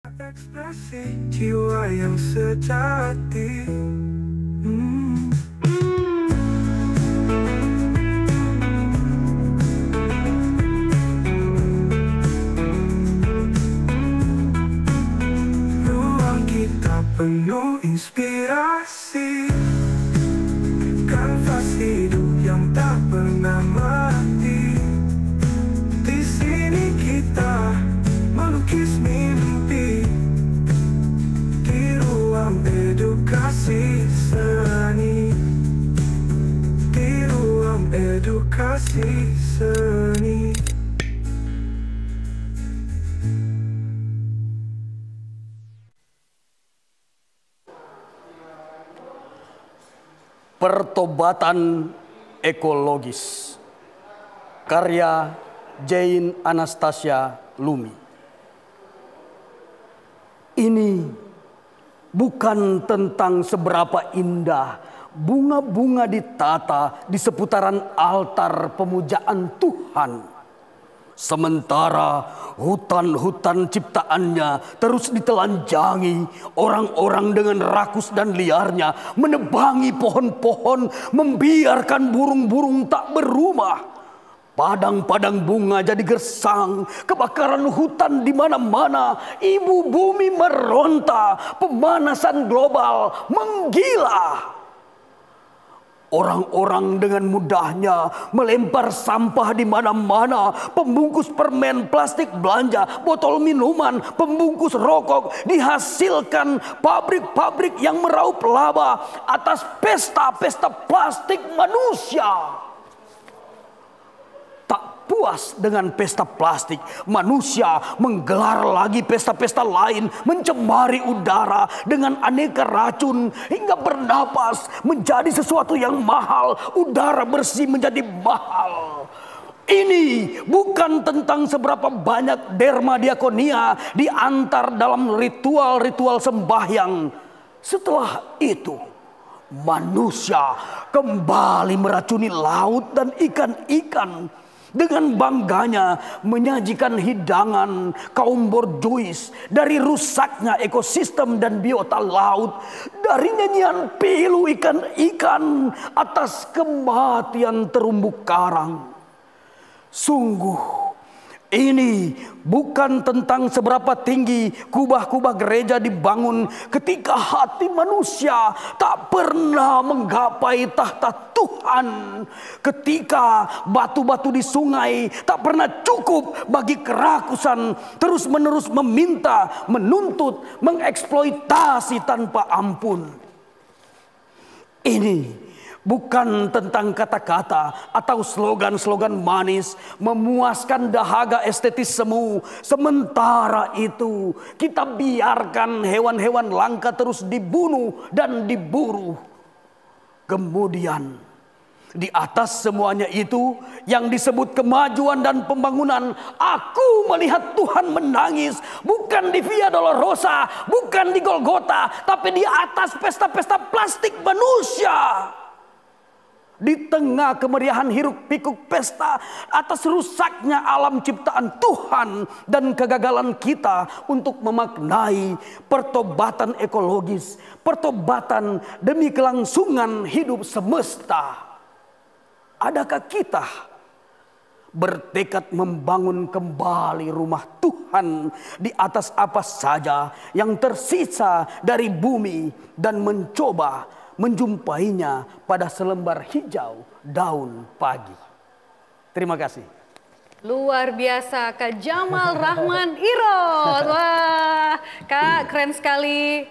Ekspresi jiwa yang sejati. Ruang kita penuh inspirasi, kanvas hidup yang tak pernah mati. Di sini kita melukis mimpi, di ruang edukasi seni, di ruang edukasi seni. Pertobatan ekologis, karya Jane Anastasia Lumi. Ini bukan tentang seberapa indah bunga-bunga ditata di seputaran altar pemujaan Tuhan, sementara hutan-hutan ciptaannya terus ditelanjangi orang-orang dengan rakus dan liarnya, menebangi pohon-pohon, membiarkan burung-burung tak berumah. Padang-padang bunga jadi gersang, kebakaran hutan di mana-mana, ibu bumi meronta, pemanasan global menggila. Orang-orang dengan mudahnya melempar sampah di mana-mana, pembungkus permen, plastik belanja, botol minuman, pembungkus rokok dihasilkan pabrik-pabrik yang meraup laba atas pesta-pesta plastik manusia. Tak puas dengan pesta plastik, manusia menggelar lagi pesta-pesta lain, mencemari udara dengan aneka racun hingga bernapas menjadi sesuatu yang mahal, udara bersih menjadi mahal. Ini bukan tentang seberapa banyak derma diakonia diantar dalam ritual-ritual sembahyang. Setelah itu, manusia kembali meracuni laut dan ikan-ikan. Dengan bangganya menyajikan hidangan kaum borjuis dari rusaknya ekosistem dan biota laut, dari nyanyian pilu ikan-ikan atas kematian terumbu karang. Sungguh, ini bukan tentang seberapa tinggi kubah-kubah gereja dibangun ketika hati manusia tak pernah menggapai tahta Tuhan. Ketika batu-batu di sungai tak pernah cukup bagi kerakusan, terus-menerus meminta, menuntut, mengeksploitasi tanpa ampun. Ini bukan tentang kata-kata atau slogan-slogan manis memuaskan dahaga estetis semu. Sementara itu kita biarkan hewan-hewan langka terus dibunuh dan diburu. Kemudian di atas semuanya itu yang disebut kemajuan dan pembangunan, aku melihat Tuhan menangis. Bukan di Via Dolorosa, bukan di Golgota, tapi di atas pesta-pesta plastik manusia. Di tengah kemeriahan hiruk pikuk pesta atas rusaknya alam ciptaan Tuhan dan kegagalan kita untuk memaknai pertobatan ekologis, pertobatan demi kelangsungan hidup semesta. Adakah kita bertekad membangun kembali rumah Tuhan di atas apa saja yang tersisa dari bumi dan mencoba menjumpainya pada selembar hijau daun pagi? Terima kasih. Luar biasa, Kak Jamal Rahman Irot. Wah, Kak keren sekali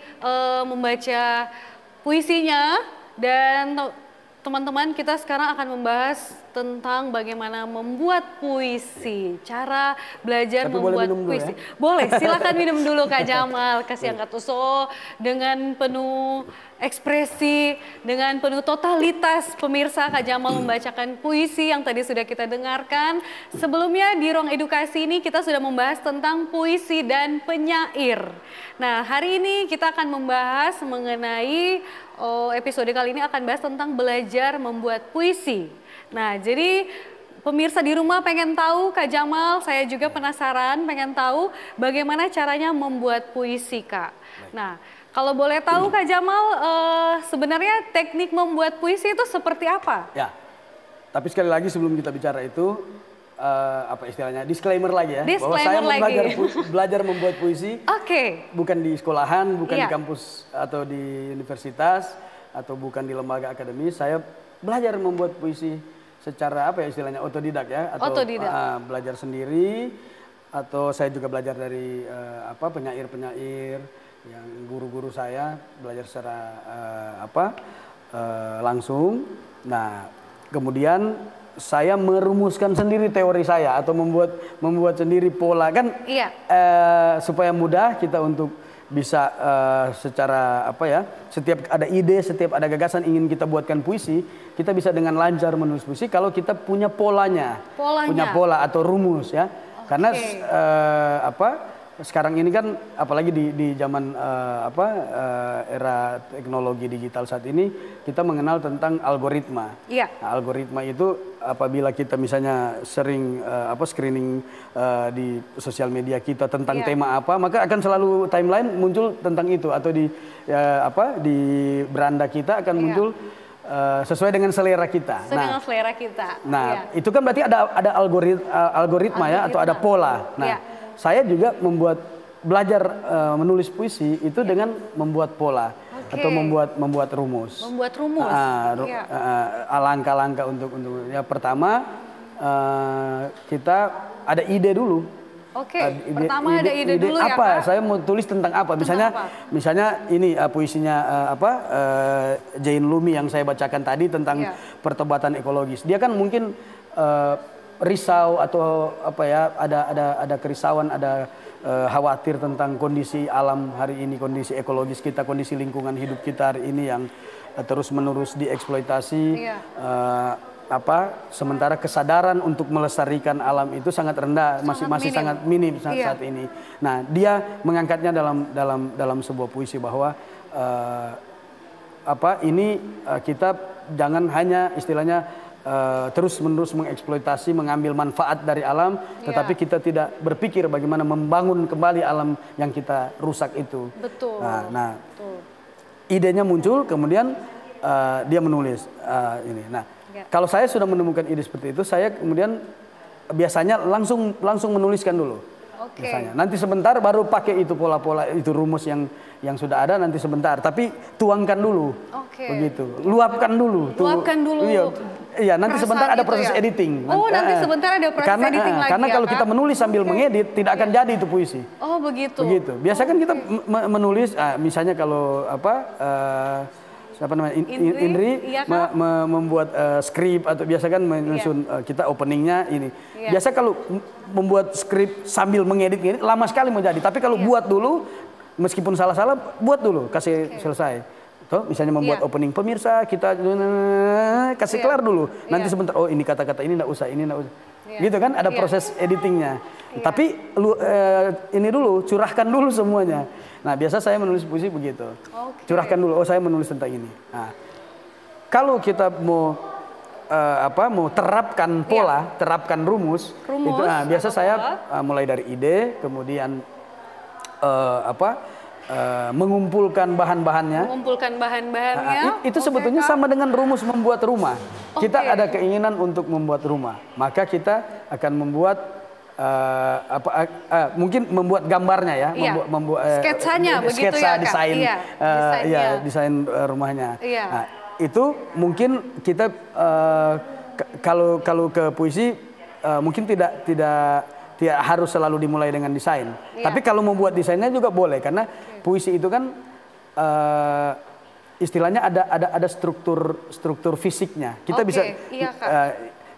membaca puisinya. Dan teman-teman, kita sekarang akan membahas tentang bagaimana membuat puisi, cara belajar membuat puisi. Ya? Boleh, silakan minum dulu Kak Jamal, kasih angkat uso dengan penuh ekspresi, dengan penuh totalitas. Pemirsa, Kak Jamal membacakan puisi yang tadi sudah kita dengarkan. Sebelumnya di ruang edukasi ini kita sudah membahas tentang puisi dan penyair. Nah, hari ini kita akan membahas mengenai episode kali ini akan bahas tentang belajar membuat puisi. Nah, jadi pemirsa di rumah pengen tahu Kak Jamal, saya juga penasaran pengen tahu bagaimana caranya membuat puisi Kak. Nah, kalau boleh tahu Kak Jamal, sebenarnya teknik membuat puisi itu seperti apa? Ya, tapi sekali lagi sebelum kita bicara itu, apa istilahnya, disclaimer lagi ya. Bahwa saya belajar membuat puisi, bukan di sekolahan, bukan di kampus atau di universitas, atau bukan di lembaga akademis. Saya belajar membuat puisi secara apa ya istilahnya, otodidak ya, atau belajar sendiri, atau saya juga belajar dari penyair-penyair yang guru-guru saya, belajar secara langsung. Nah, kemudian saya merumuskan sendiri teori saya atau membuat sendiri pola kan, supaya mudah kita untuk bisa secara setiap ada ide, setiap ada gagasan ingin kita buatkan puisi, kita bisa dengan lancar menulis puisi kalau kita punya polanya. Punya pola atau rumus ya. Karena sekarang ini kan apalagi di zaman era teknologi digital saat ini, kita mengenal tentang algoritma. Nah, algoritma itu apabila kita misalnya sering screening di sosial media kita tentang tema apa, maka akan selalu timeline muncul tentang itu, atau di beranda kita akan muncul sesuai dengan selera kita. Nah, itu kan berarti ada algoritma ya, atau ada pola. Nah, saya juga belajar menulis puisi itu dengan membuat pola atau membuat rumus. Langkah-langkah untuk ya, pertama kita ada ide dulu. Pertama ada ide dulu ya, apa? Kak? Saya mau tulis tentang apa? Misalnya ini puisinya Jain Lumi yang saya bacakan tadi tentang pertobatan ekologis. Dia kan mungkin risau atau ada kerisauan, ada khawatir tentang kondisi alam hari ini, kondisi ekologis kita, kondisi lingkungan hidup kita hari ini yang terus-menerus dieksploitasi. Sementara kesadaran untuk melestarikan alam itu sangat rendah, masih sangat minim saat ini. Nah, dia mengangkatnya dalam sebuah puisi bahwa kita jangan hanya istilahnya terus-menerus mengeksploitasi, mengambil manfaat dari alam, tetapi kita tidak berpikir bagaimana membangun kembali alam yang kita rusak itu. Nah, idenya muncul, kemudian dia menulis ini. Nah, kalau saya sudah menemukan ide seperti itu, saya kemudian biasanya langsung menuliskan dulu. Misalnya, nanti sebentar baru pakai itu pola-pola, itu rumus yang sudah ada, nanti sebentar. Tapi tuangkan dulu, begitu. Luapkan dulu. Iya, nanti sebentar ada proses editing. Nanti sebentar ada proses editing lagi. Karena kalau kita menulis sambil mengedit, tidak akan jadi itu puisi. Begitu. Biasa kan kita menulis, misalnya kalau Indri membuat skrip, atau biasa kan menyusun kita openingnya ini. Biasa kalau membuat skrip sambil mengedit lama sekali mau jadi. Tapi kalau buat dulu, meskipun salah-salah, buat dulu, kasih selesai. Misalnya membuat opening, pemirsa kita kasih kelar dulu. Nanti sebentar, ini kata-kata ini enggak usah, ini enggak usah. Gitu kan, ada proses editingnya. Tapi ini dulu, curahkan dulu semuanya. Nah, biasa saya menulis puisi begitu. Curahkan dulu, saya menulis tentang ini. Nah, kalau kita mau terapkan pola, terapkan rumus itu, biasa saya mulai dari ide, kemudian mengumpulkan bahan-bahannya. Itu sebetulnya sama dengan rumus membuat rumah. Kita ada keinginan untuk membuat rumah, maka kita akan membuat mungkin membuat gambarnya ya, membuat sketsanya, sketsa, desain, desain rumahnya. Nah, itu mungkin kita kalau ke puisi mungkin tidak harus selalu dimulai dengan desain. Tapi kalau membuat desainnya juga boleh, karena puisi itu kan istilahnya ada struktur fisiknya. Kita bisa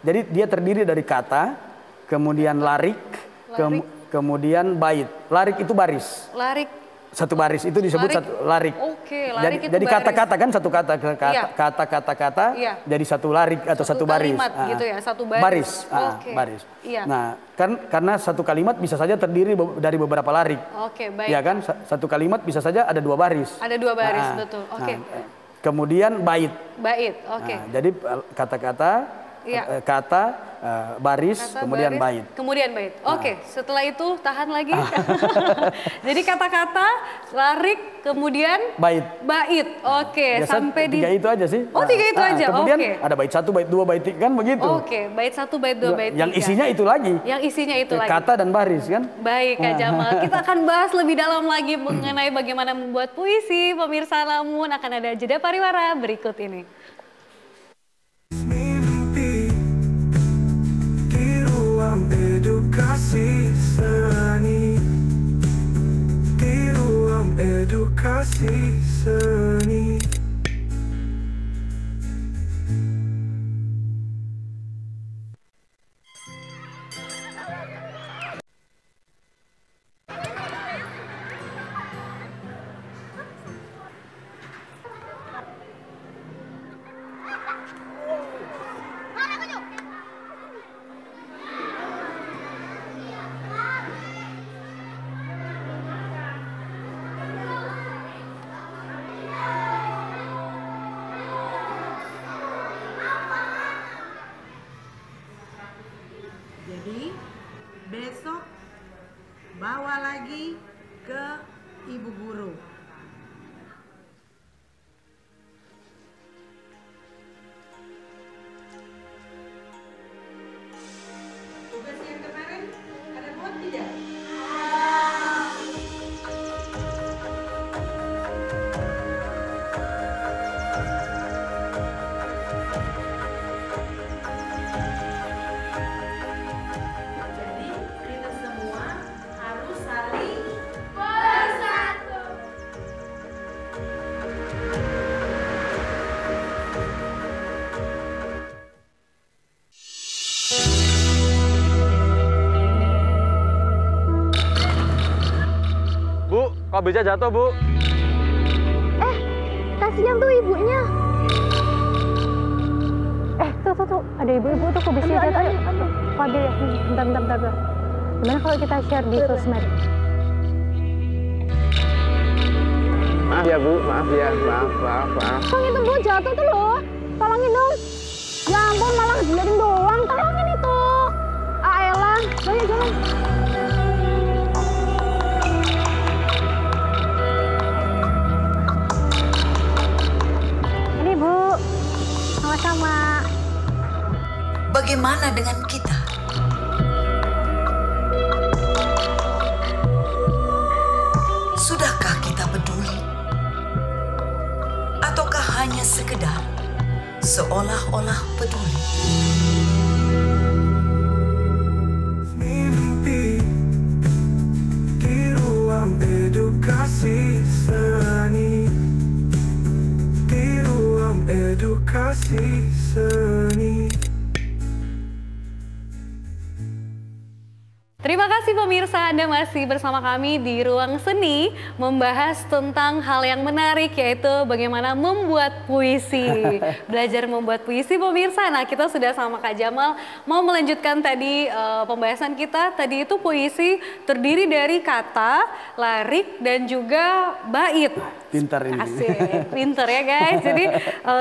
jadi dia terdiri dari kata, kemudian larik. Kemudian bait. Larik itu baris. Satu baris itu disebut satu larik. Jadi kata-kata kan satu kata-kata jadi satu larik atau satu baris. Gitu ya, satu baris. Baris. Nah, karena satu kalimat bisa saja terdiri dari beberapa larik. Baik. Ya kan? Satu kalimat bisa saja ada dua baris. Ada dua baris, betul. Kemudian bait. Bait, jadi kata-kata, kata, baris, Kata, kemudian baris, bait. Kemudian bait. Oke, setelah itu tahan lagi. Jadi kata-kata, larik, kemudian Bait. Bait. Oke, Biasa sampai di... tiga itu aja sih. Oh, tiga itu aja. Kemudian Oke. ada bait 1, bait 2, bait 3 kan begitu. Oke, bait 1, bait 2, bait 3. Yang isinya itu lagi. Yang isinya itu lagi. Kata dan baris kan. Baik Kak Jamal, kita akan bahas lebih dalam lagi mengenai bagaimana membuat puisi. Pemirsa, namun akan ada jeda pariwara berikut ini. Mimpi di ruang edukasi seni, di ruang edukasi seni. Jadi besok bawa lagi ke ibu guru. Tugas yang kemarin ada buat tidak? Jadi kita semua harus saling bersatu. Bu, kok bisa jatuh, Bu? Kasihan tuh ibunya. Tuh, ada ibu-ibu tuh kok bisa jatuh. Fadil ya, bentar. Gimana kalau kita share di sosmed? Maaf ya, Bu. Maaf ya. Maaf. Tolong itu Bu, jatuh tuh loh. Tolongin dong. Ya ampun, malah diliatin doang. Tolongin itu. Aelah, jalan. Ini Bu, sama-sama. Bagaimana dengan kita? Sudahkah kita peduli? Ataukah hanya sekedar seolah-olah peduli? Mimpi di ruang edukasi seni, di ruang edukasi seni. Terima kasih pemirsa, Anda masih bersama kami di Ruang Seni membahas tentang hal yang menarik yaitu bagaimana membuat puisi. Belajar membuat puisi pemirsa. Nah, kita sudah sama Kak Jamal mau melanjutkan tadi pembahasan kita. Tadi itu puisi terdiri dari kata, larik dan juga bait. Pintar ini. Asik, pinter ya guys. Jadi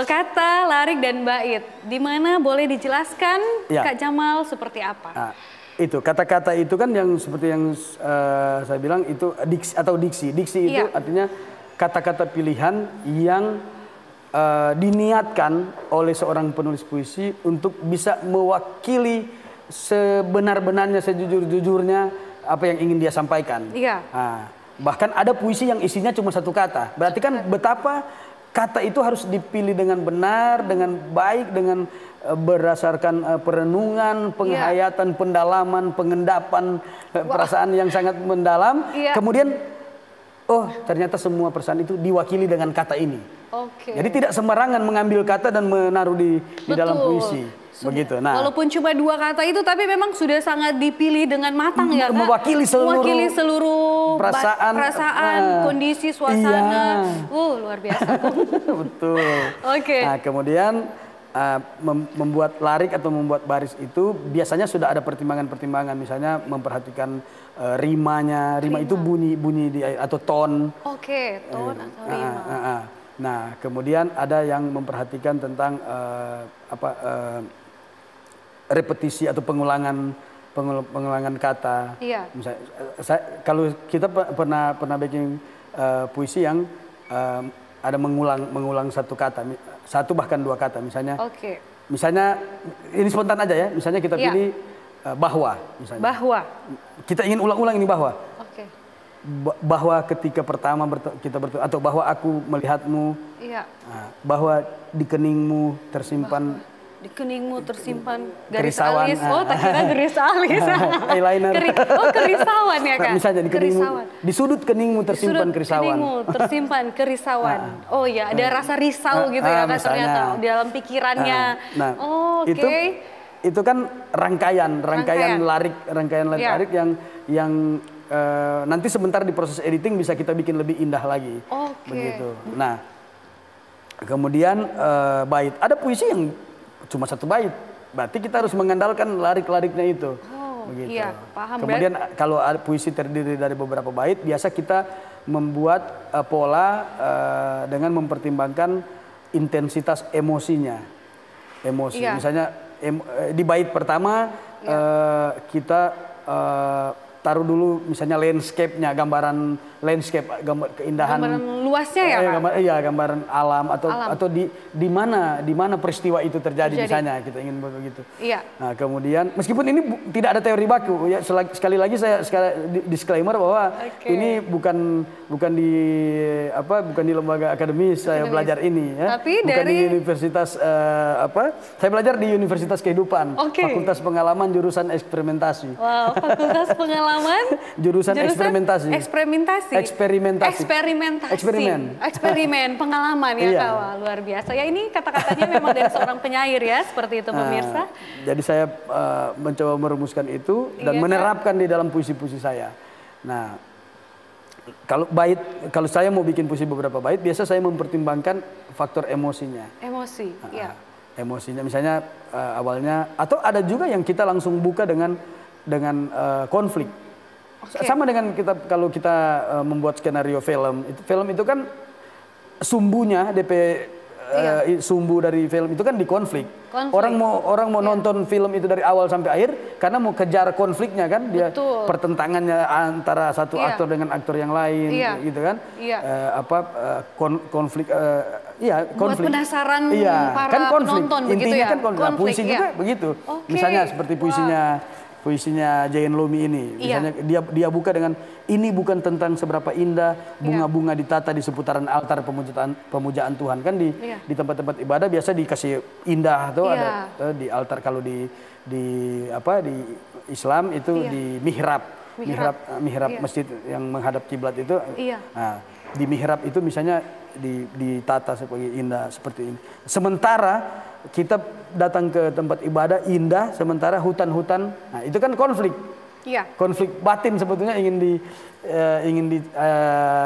kata, larik dan bait. Di mana boleh dijelaskan Ya. Kak Jamal seperti apa? Nah, itu kata-kata itu kan yang seperti yang saya bilang itu diksi atau diksi. Diksi itu Iya. artinya kata-kata pilihan yang diniatkan oleh seorang penulis puisi untuk bisa mewakili sebenar-benarnya, sejujur-jujurnya apa yang ingin dia sampaikan. Iya. Nah, bahkan ada puisi yang isinya cuma satu kata. Berarti kan betapa kata itu harus dipilih dengan benar, dengan baik, dengan berdasarkan perenungan, penghayatan, pendalaman, pengendapan perasaan yang sangat mendalam. Iya. Kemudian, oh ternyata semua perasaan itu diwakili dengan kata ini. Oke. Jadi tidak sembarangan mengambil kata dan menaruh di dalam puisi. Begitu. Nah, Walaupun cuma dua kata itu, tapi memang sudah sangat dipilih dengan matang ya Kak? Mewakili seluruh perasaan, kondisi, suasana. Iya. Luar biasa. Betul. Oke. Nah, kemudian membuat larik atau membuat baris itu biasanya sudah ada pertimbangan-pertimbangan, misalnya memperhatikan rimanya, rima itu bunyi atau ton. Oke, ton atau rima. Nah, kemudian ada yang memperhatikan tentang repetisi atau pengulangan kata. Iya. Misalnya, kalau kita pernah bikin puisi yang ada mengulang satu kata, satu bahkan dua kata, misalnya. Oke. Misalnya ini spontan aja ya, misalnya kita Iya. pilih bahwa, misalnya. Bahwa. Kita ingin ulang-ulang ini bahwa. Oke. Bahwa ketika pertama kita bertemu, atau bahwa aku melihatmu, Iya. bahwa di keningmu tersimpan Di keningmu tersimpan garis kerisauan. alis. Oh, tak kira garis alis. Eyeliner. Oh, kerisauan ya, Kak? Misalnya di keningmu, Kerisauan. di sudut keningmu tersimpan Sudut kerisauan. keningmu tersimpan kerisauan. Oh ya, ada rasa risau gitu ya, Kak, misalnya. ternyata di dalam pikirannya. Oh, oke. Itu kan rangkaian Ya. larik yang nanti sebentar di proses editing bisa kita bikin lebih indah lagi. Oke. Begitu. Nah, kemudian bait. Ada puisi yang cuma satu bait. Berarti kita harus mengandalkan larik-lariknya itu. Oh, begitu. iya, paham. Kemudian kalau ada puisi terdiri dari beberapa bait, biasa kita membuat pola dengan mempertimbangkan intensitas emosinya. Emosi. Iya. Misalnya di bait pertama kita taruh dulu misalnya landscape-nya, gambaran landscape, keindahan. Gambaran luasnya ya, Kak? Gambaran alam atau di mana peristiwa itu terjadi misalnya, kita ingin begitu. Iya. Nah, kemudian meskipun ini tidak ada teori baku ya, sekali lagi saya disclaimer bahwa ini bukan di lembaga akademis saya belajar ini ya. Tapi bukan di universitas saya belajar di Universitas Kehidupan, Fakultas Pengalaman jurusan eksperimentasi. Wow, Fakultas Pengalaman jurusan eksperimentasi. Eksperimen, pengalaman ya, Iya. Kak. Wah, luar biasa. Ya, ini kata-katanya memang dari seorang penyair ya, seperti itu pemirsa. Jadi saya mencoba merumuskan itu dan menerapkan di dalam puisi-puisi saya. Nah, kalau saya mau bikin puisi beberapa bait, biasa saya mempertimbangkan faktor emosinya. Emosi, iya. Emosinya misalnya awalnya, atau ada juga yang kita langsung buka dengan konflik. Sama dengan kalau kita membuat skenario film itu kan sumbunya sumbu dari film itu kan di konflik. Orang mau nonton film itu dari awal sampai akhir karena mau kejar konfliknya kan, dia pertentangannya antara satu aktor dengan aktor yang lain gitu kan. Konflik buat penasaran para kan konflik. penonton begitu Intinya ya. kan konflik. Nah, puisi juga begitu. Misalnya seperti puisinya Jayen Lumi ini, misalnya dia buka dengan ini bukan tentang seberapa indah bunga-bunga ditata di seputaran altar pemujaan Tuhan kan, di tempat-tempat ibadah biasa dikasih indah tuh ada di altar, kalau di Islam itu di mihrab masjid yang menghadap kiblat itu. Nah, di mihrab itu misalnya ditata sebagai indah seperti ini. Sementara kita datang ke tempat ibadah indah, sementara hutan-hutan, nah itu kan konflik. Konflik batin sebetulnya ingin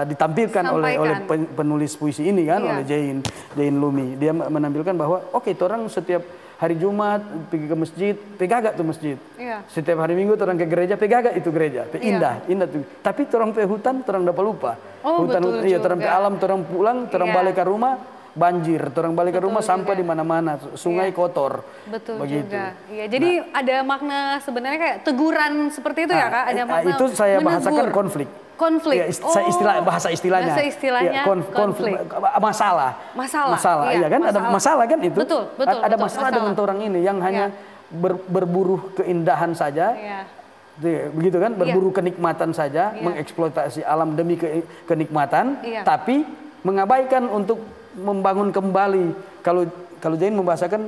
ditampilkan oleh penulis puisi ini kan, oleh Jayen Lumi. Dia menampilkan bahwa orang setiap hari Jumat pergi ke masjid, pegaga tuh masjid. Setiap hari Minggu orang ke gereja, pegaga itu gereja, indah tuh. Tapi orang ke hutan, orang dapat lupa. Hutan, orang ke alam, orang pulang, orang balik ke rumah, banjir, orang balik ke rumah sampah di mana-mana, sungai kotor. Betul begitu. juga. Iya, jadi ada makna sebenarnya kayak teguran seperti itu ya, Kak? Ada makna itu saya menegur. bahasakan konflik. Konflik. Bahasa istilahnya. Bahasa istilahnya konflik. Masalah. Iya kan, ada masalah kan itu. Betul. Ada masalah dengan orang ini yang hanya berburu keindahan saja. Begitu kan, berburu kenikmatan saja, mengeksploitasi alam demi kenikmatan, tapi mengabaikan untuk membangun kembali. Kalau Jain membahasakan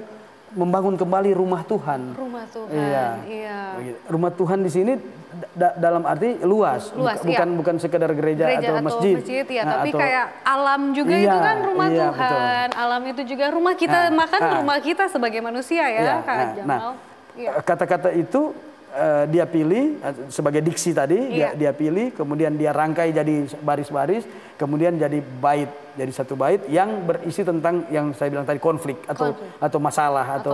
membangun kembali rumah Tuhan. Rumah Tuhan. Iya. Rumah Tuhan di sini dalam arti luas bukan sekedar gereja atau masjid. Tapi kayak alam juga itu kan rumah Tuhan. Betul. Alam itu juga rumah kita, rumah kita sebagai manusia ya, Kak Jamal. Kata-kata itu dia pilih sebagai diksi tadi, dia pilih, kemudian dia rangkai jadi baris-baris, kemudian jadi bait, jadi satu bait yang berisi tentang yang saya bilang tadi, konflik atau masalah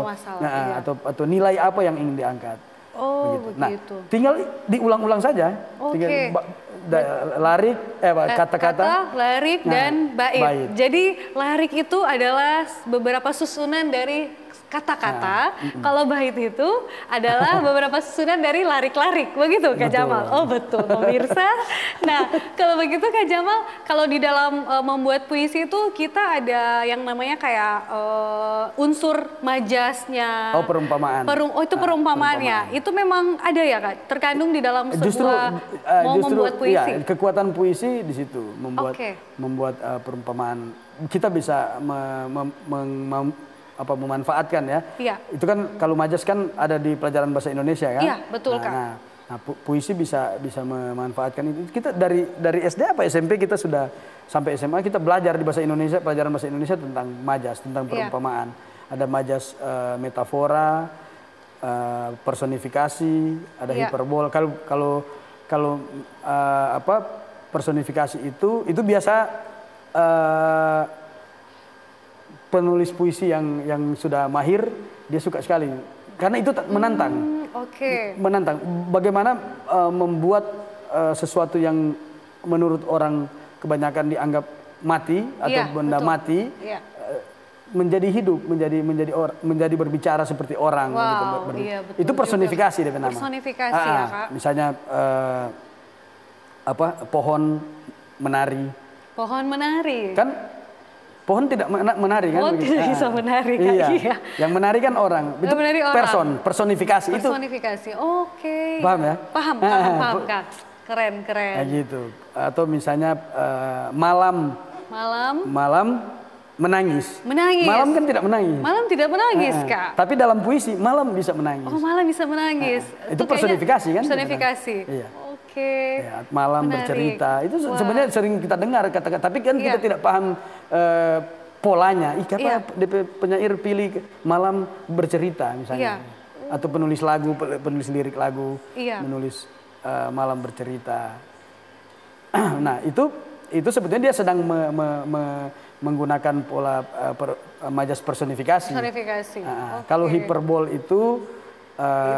atau nilai apa yang ingin diangkat. Begitu. Nah, tinggal diulang-ulang saja. Tinggal larik, kata-kata, larik dan bait. Jadi larik itu adalah beberapa susunan dari kata-kata, kalau bait itu adalah beberapa susunan dari larik-larik, begitu Kak Jamal? Oh betul, pemirsa. Nah, kalau begitu Kak Jamal, kalau di dalam membuat puisi itu kita ada yang namanya kayak unsur majasnya. Oh, perumpamaan. Itu perumpamaannya. Itu memang ada ya Kak, terkandung di dalam sebuah membuat puisi. Iya, kekuatan puisi di situ membuat perumpamaan. Kita bisa memanfaatkan ya. Iya. Itu kan kalau majas kan ada di pelajaran bahasa Indonesia kan. Iya, betul Kak. Nah, puisi bisa memanfaatkan itu. Kita dari SD apa SMP kita sudah sampai SMA kita belajar di bahasa Indonesia, pelajaran bahasa Indonesia tentang majas, tentang perumpamaan. Ada majas metafora, personifikasi, ada hiperbol. Kalau personifikasi itu biasa penulis puisi yang sudah mahir, dia suka sekali karena itu menantang. Menantang. Bagaimana membuat sesuatu yang menurut orang kebanyakan dianggap mati atau benda mati menjadi hidup, menjadi berbicara seperti orang. Gitu. Betul itu personifikasi dia nama. Personifikasi ya Kak. Misalnya pohon menari. Pohon menari. Kan pohon tidak menari kan? Pohon tidak bisa menari Kak. Iya. Yang menari kan orang. Itu personifikasi. Personifikasi. Oke. Paham ya? Paham Kak. Keren. Kayak gitu. Atau misalnya malam menangis. Malam kan tidak menangis. Malam tidak menangis Kak. Tapi dalam puisi malam bisa menangis. Oh, malam bisa menangis. Itu personifikasi kan? Personifikasi. Iya. Ya, malam bercerita itu sebenarnya sering kita dengar kata-kata, tapi kan kita tidak paham polanya. Kenapa penyair pilih malam bercerita misalnya, atau penulis lagu, penulis lirik lagu, menulis malam bercerita. Nah itu sebetulnya dia sedang menggunakan pola majas personifikasi. Kalau hiperbol itu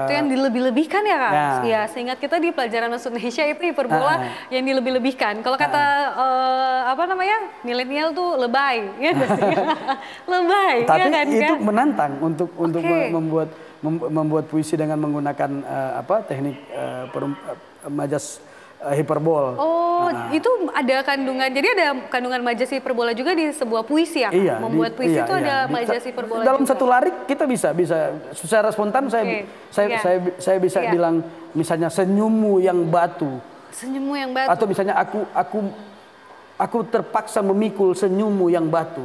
yang dilebih-lebihkan ya Kak? Ya, seingat kita di pelajaran bahasa Indonesia itu hiperbola yang dilebih-lebihkan. Kalau kata milenial tuh lebay, ya lebay. Tapi ya kan, itu Kak? menantang untuk membuat puisi dengan menggunakan teknik majas hiperbol. Itu ada kandungan. Jadi ada kandungan majas hiperbola juga di sebuah puisi ya? Iya, membuat puisi itu ada majas hiperbola dalam juga. satu larik kita bisa secara spontan saya bisa bilang misalnya senyummu yang batu. Senyummu yang batu. Atau misalnya aku terpaksa memikul senyummu yang batu.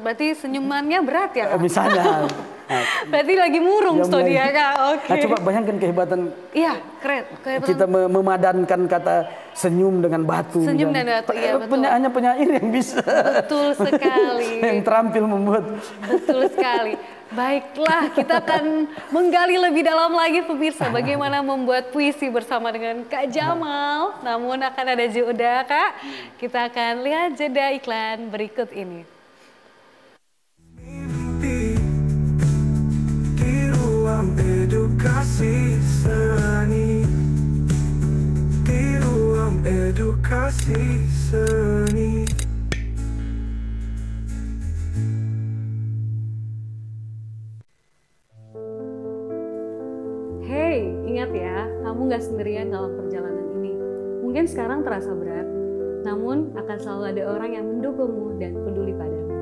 Berarti senyumannya berat ya Kak? Misalnya. Berarti lagi murung studi ya Kak? Nah, coba bayangkan kehebatan. Iya, keren. Kita memadankan kata senyum dengan batu. Senyum dan batu, iya betul. Hanya penyair yang bisa. Betul sekali. Yang terampil membuat. Betul sekali. Baiklah, kita akan menggali lebih dalam lagi pemirsa bagaimana membuat puisi bersama dengan Kak Jamal. Namun akan ada jeda Kak. Kita akan lihat jeda iklan berikut ini. Mimpi di ruang edukasi seni, di ruang edukasi seni. Ingat ya, kamu gak sendirian dalam perjalanan ini. Mungkin sekarang terasa berat, namun akan selalu ada orang yang mendukungmu dan peduli padamu.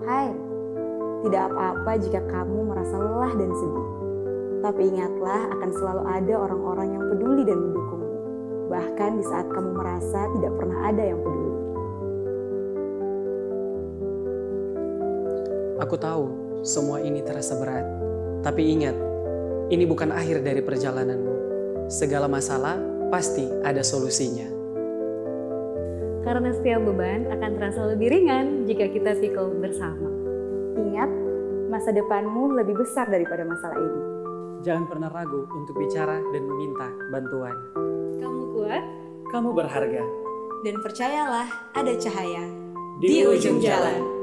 Hai, tidak apa-apa jika kamu merasa lelah dan sedih. Tapi ingatlah akan selalu ada orang-orang yang peduli dan mendukungmu. Bahkan di saat kamu merasa tidak pernah ada yang peduli. Aku tahu semua ini terasa berat, tapi ingat, ini bukan akhir dari perjalananmu. Segala masalah pasti ada solusinya. Karena setiap beban akan terasa lebih ringan jika kita pikul bersama. Ingat, masa depanmu lebih besar daripada masalah ini. Jangan pernah ragu untuk bicara dan meminta bantuan. Kamu kuat, kamu berharga. Dan percayalah, ada cahaya di ujung jalan.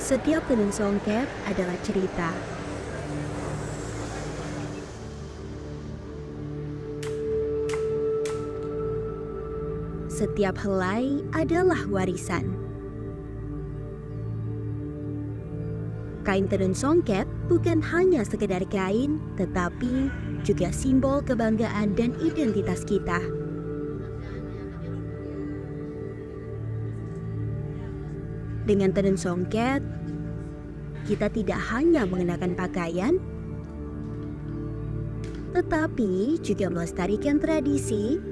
Setiap tenun songket adalah cerita. Setiap helai adalah warisan. Kain tenun songket bukan hanya sekedar kain, tetapi juga simbol kebanggaan dan identitas kita. Dengan tenun songket, kita tidak hanya mengenakan pakaian, tetapi juga melestarikan tradisi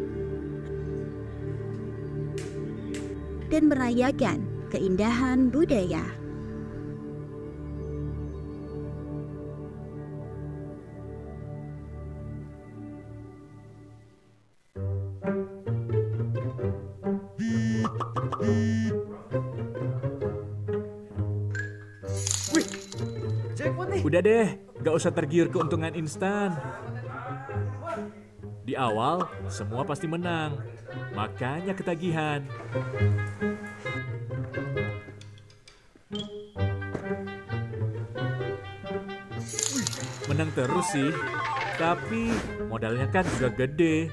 dan merayakan keindahan budaya. Udah deh, gak usah tergiur keuntungan instan. Di awal, semua pasti menang. Makanya ketagihan. Menang terus sih, tapi modalnya kan juga gede.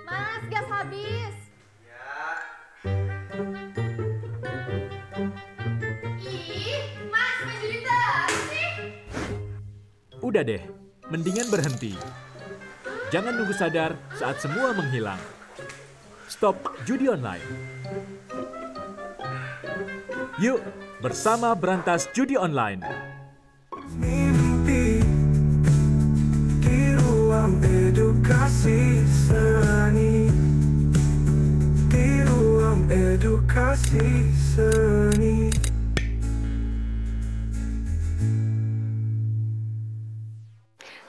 Mas, gas habis. Udah deh, mendingan berhenti. Jangan nunggu sadar saat semua menghilang. Stop judi online. Yuk, bersama berantas judi online. Mimpi di ruang edukasi seni. Di ruang edukasi seni.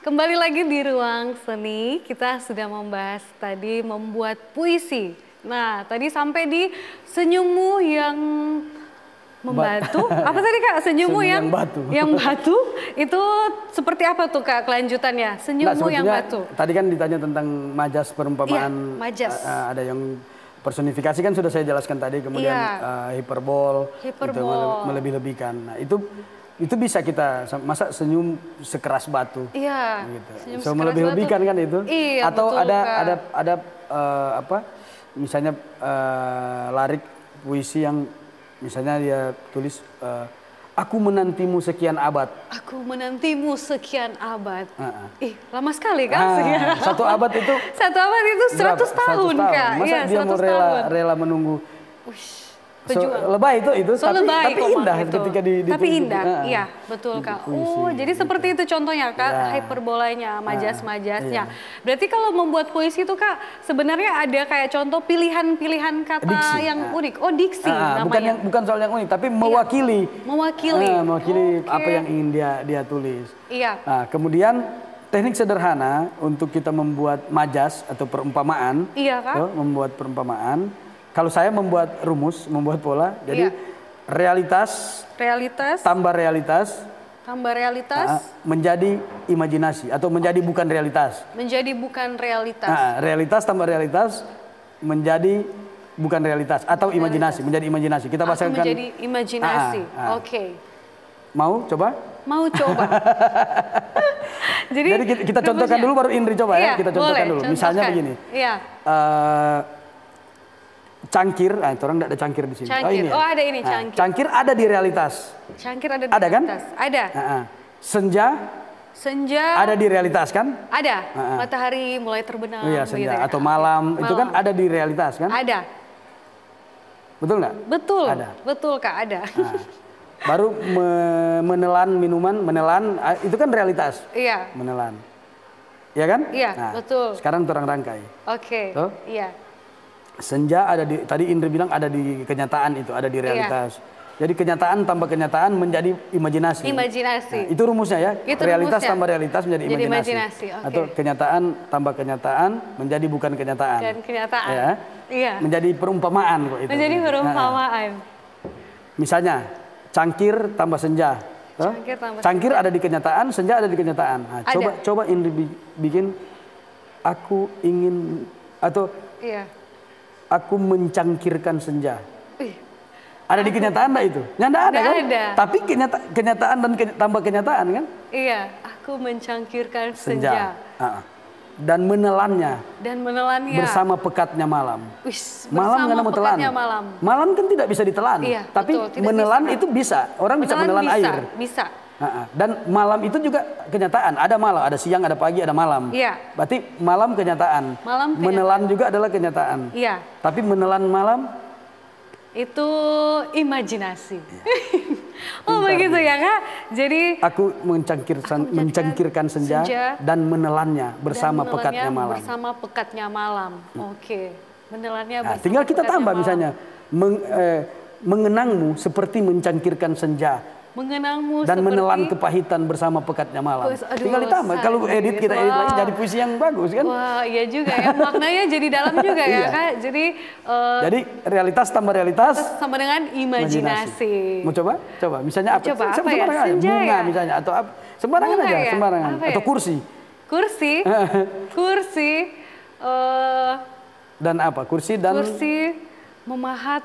Kembali lagi di Ruang Seni, kita sudah membahas tadi membuat puisi. Nah, tadi sampai di senyummu yang membatu. Apa tadi Kak? Senyummu yang batu. Yang batu itu seperti apa tuh Kak kelanjutannya? Senyummu yang batu. Tadi kan ditanya tentang majas perumpamaan. Iya, majas. Ada yang personifikasi kan sudah saya jelaskan tadi, kemudian hiperbol, itu melebih-lebihkan. Nah, itu bisa kita, masa senyum sekeras batu. Iya. Gitu. Senyum So melebih-lebihkan kan itu. Iya, atau betul, ada apa? Misalnya larik puisi yang misalnya dia tulis aku menantimu sekian abad. Aku menantimu sekian abad. Lama sekali kan? Satu abad itu. Satu abad itu 100 tahun Kak. Masa ya, dia mau rela menunggu. Lebay itu tapi indah gitu. ketika tapi indah, iya betul Kak. Oh, jadi seperti itu contohnya Kak, hyperbolanya, majas-majasnya. Berarti kalau membuat puisi itu Kak, sebenarnya ada kayak contoh pilihan-pilihan kata diksi, yang unik. Oh, diksi namanya. Bukan soal yang unik, tapi mewakili. Mewakili apa yang ingin dia tulis. Iya. Nah, kemudian teknik sederhana untuk kita membuat majas atau perumpamaan. Iya Kak. Membuat perumpamaan. Kalau saya membuat rumus, membuat pola, jadi realitas tambah realitas menjadi imajinasi atau menjadi bukan realitas. Menjadi bukan realitas. Nah, realitas tambah realitas menjadi bukan realitas atau imajinasi, menjadi imajinasi. Kita bahasakan menjadi imajinasi. Oke. Mau coba? Mau coba. Jadi kita contohkan dulu baru Indri coba ya. Kita contohkan dulu. Misalnya begini. Iya. Cangkir, orang tidak ada cangkir di sini. Cangkir. Ada ini cangkir. Cangkir ada di realitas. Cangkir ada di realitas. Kan? Ada. Senja ada di realitas kan? Ada. Matahari mulai terbenam. Iya, senja atau malam itu kan ada di realitas kan? Ada. Betul nggak? Betul. Ada. Betul Kak, ada. Baru menelan minuman, itu kan realitas. Iya. Menelan. Iya kan? Iya, betul. Sekarang terang rangkai. Oke. Iya. Senja ada di, tadi Indri bilang ada di kenyataan itu, ada di realitas. Jadi kenyataan tambah kenyataan menjadi imajinasi. Imajinasi. Nah, itu rumusnya ya. Itu realitas rumusnya. tambah realitas menjadi imajinasi. Okay. Atau kenyataan tambah kenyataan menjadi bukan kenyataan. Dan kenyataan. Ya. Iya. Menjadi perumpamaan kok itu. Menjadi perumpamaan. Misalnya cangkir tambah senja. Cangkir ada di kenyataan, senja ada di kenyataan. Nah, coba Indri bikin aku ingin atau aku mencangkirkan senja. Ada di kenyataan enggak itu? Nggak ada kan? Ada. Tapi kenyataan dan tambah kenyataan kan? Iya, aku mencangkirkan senja. Dan menelannya. Bersama pekatnya malam. Malam karena mau telan. Malam kan tidak bisa ditelan. Iya, tapi betul, menelan itu bisa. Orang bisa menelan air. Bisa. Dan malam itu juga kenyataan. Ada malam, ada siang, ada pagi, ada malam. Iya. Berarti malam kenyataan. Menelan juga adalah kenyataan. Iya. Tapi menelan malam itu imajinasi. Oh begitu ya Kak. Jadi aku mencangkirkan senja dan menelannya bersama pekatnya malam. Bersama pekatnya malam. Oke. Menelannya bersama tinggal kita tambah malam. misalnya mengenangmu seperti mencangkirkan senja. Mengenangmu dan seperti... menelan kepahitan bersama pekatnya malam. Tinggal ditambah. Kalau edit kita edit lagi jadi puisi yang bagus kan? Wah iya juga ya. Maknanya jadi dalam juga ya Kak. Jadi realitas tambah realitas. Sama dengan imajinasi. Mau coba? Coba. Misalnya apa? Coba apa ya? Senja bunga ya? Misalnya atau apa? Sembarangan aja. Ya? Sembarangan. Atau kursi. Kursi. Kursi. Dan apa? Kursi dan. Kursi memahat.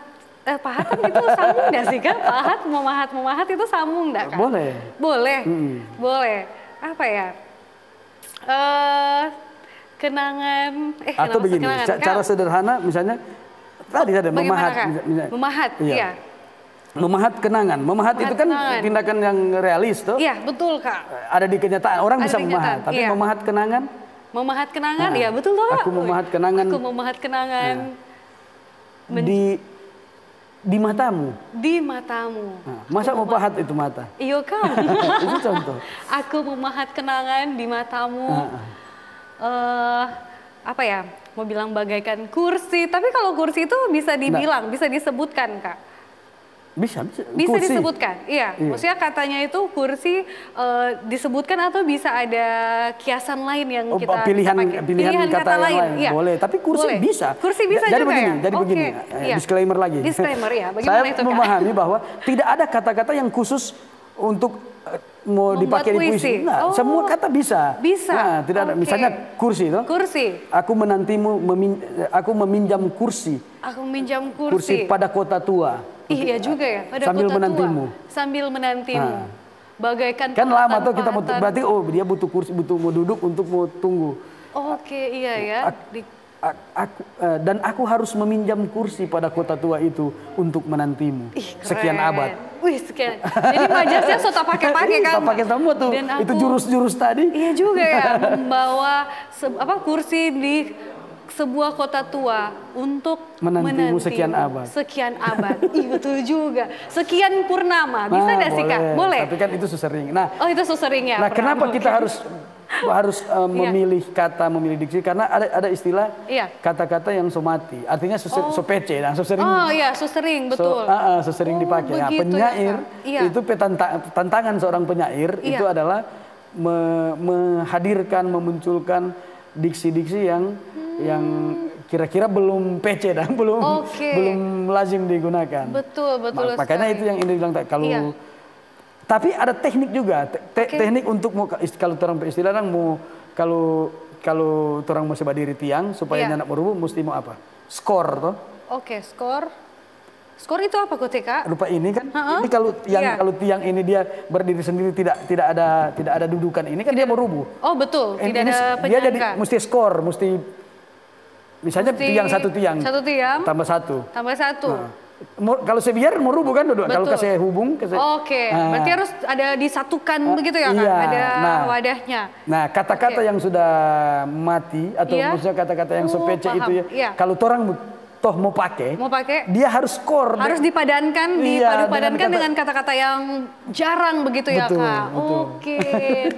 Pahatan itu sambung enggak sih Kak? Memahat itu sambung enggak Kak? Boleh. Boleh. Boleh. Apa ya? Kenangan. Atau begini, cara sederhana misalnya tadi ada memahat. Memahat, iya. Memahat kenangan. Memahat itu kan tindakan yang realis tuh. Iya, betul Kak. Ada di kenyataan. Orang bisa memahat, tapi memahat kenangan. Memahat kenangan, ya betul loh. Aku memahat kenangan. Aku memahat kenangan. Di matamu. Di matamu. Masa mau pahat itu mata? Iya Kak. Itu contoh. Aku memahat kenangan di matamu. Apa ya? Mau bilang bagaikan kursi. Tapi kalau kursi itu bisa dibilang, bisa disebutkan Kak. Bisa kursi disebutkan, iya. Maksudnya katanya itu kursi disebutkan atau bisa ada kiasan lain yang kita pilihan kata lain. Iya. Boleh, tapi kursi bisa. Kursi bisa jadi juga begini, ya? Jadi begini, disclaimer lagi. Disclaimer ya, bagaimana Saya itu Kak? memahami bahwa tidak ada kata-kata yang khusus untuk mau dipakai di puisi. Nah, semua kata bisa. Bisa. Nah, tidak ada. Misalnya kursi itu. Kursi. Aku menantimu, aku meminjam kursi. Aku meminjam kursi. Kursi pada kota tua. Iya juga ya, pada sambil kota menantimu. Tua. Sambil menantimu. Bagaikan kan lama tuh kita butuh, berarti dia butuh kursi, butuh mau duduk untuk mau tunggu. Oke, iya ya. Dan aku harus meminjam kursi pada kota tua itu untuk menantimu. Sekian abad. Wih, sekian. Jadi majasnya sudah pakai-pakai kan? Pakai semua tuh. Itu jurus-jurus tadi. Iya juga ya, membawa kursi di sebuah kota tua untuk menantimu sekian abad. Sekian abad. Ih betul juga. Sekian purnama. Bisa nggak sih Kak? Boleh. Tapi kan itu susering. Nah, itu susering ya. Nah, kenapa kita harus memilih kata, memilih diksi? Karena ada istilah kata-kata yang somati. Artinya sopece. Nah, sering. Oh iya, sering betul. Sering dipakai. Nah, penyair itu tantangan seorang penyair itu adalah menghadirkan, memunculkan diksi-diksi yang kira-kira belum PC dan belum lazim digunakan. Betul makanya itu yang ini bilang kalau tapi ada teknik juga teknik untuk kalau orang istilah mau kalau orang mau sebab diri tiang supaya anak merubuh mesti mau apa? Skor toh. Skor itu apa kok Kak? Lupa ini kan. Ini kalau kalau tiang ini dia berdiri sendiri tidak ada dudukan ini kan dia merubuh. Oh betul, tidak ada penyangga. Dia jadi mesti skor, misalnya satu tiang tambah satu. Nah, kalau sebiar mau rubuh kan duduk. Kalau kasih hubung, berarti harus ada disatukan begitu ya Kak? Ada wadahnya. Nah, kata-kata yang sudah mati atau maksudnya kata-kata yang sepece itu ya. Kalau orang toh mau pakai, dia harus skor. Harus dipadankan, dipadu-padankan dengan kata-kata yang jarang begitu ya Kak? Oke,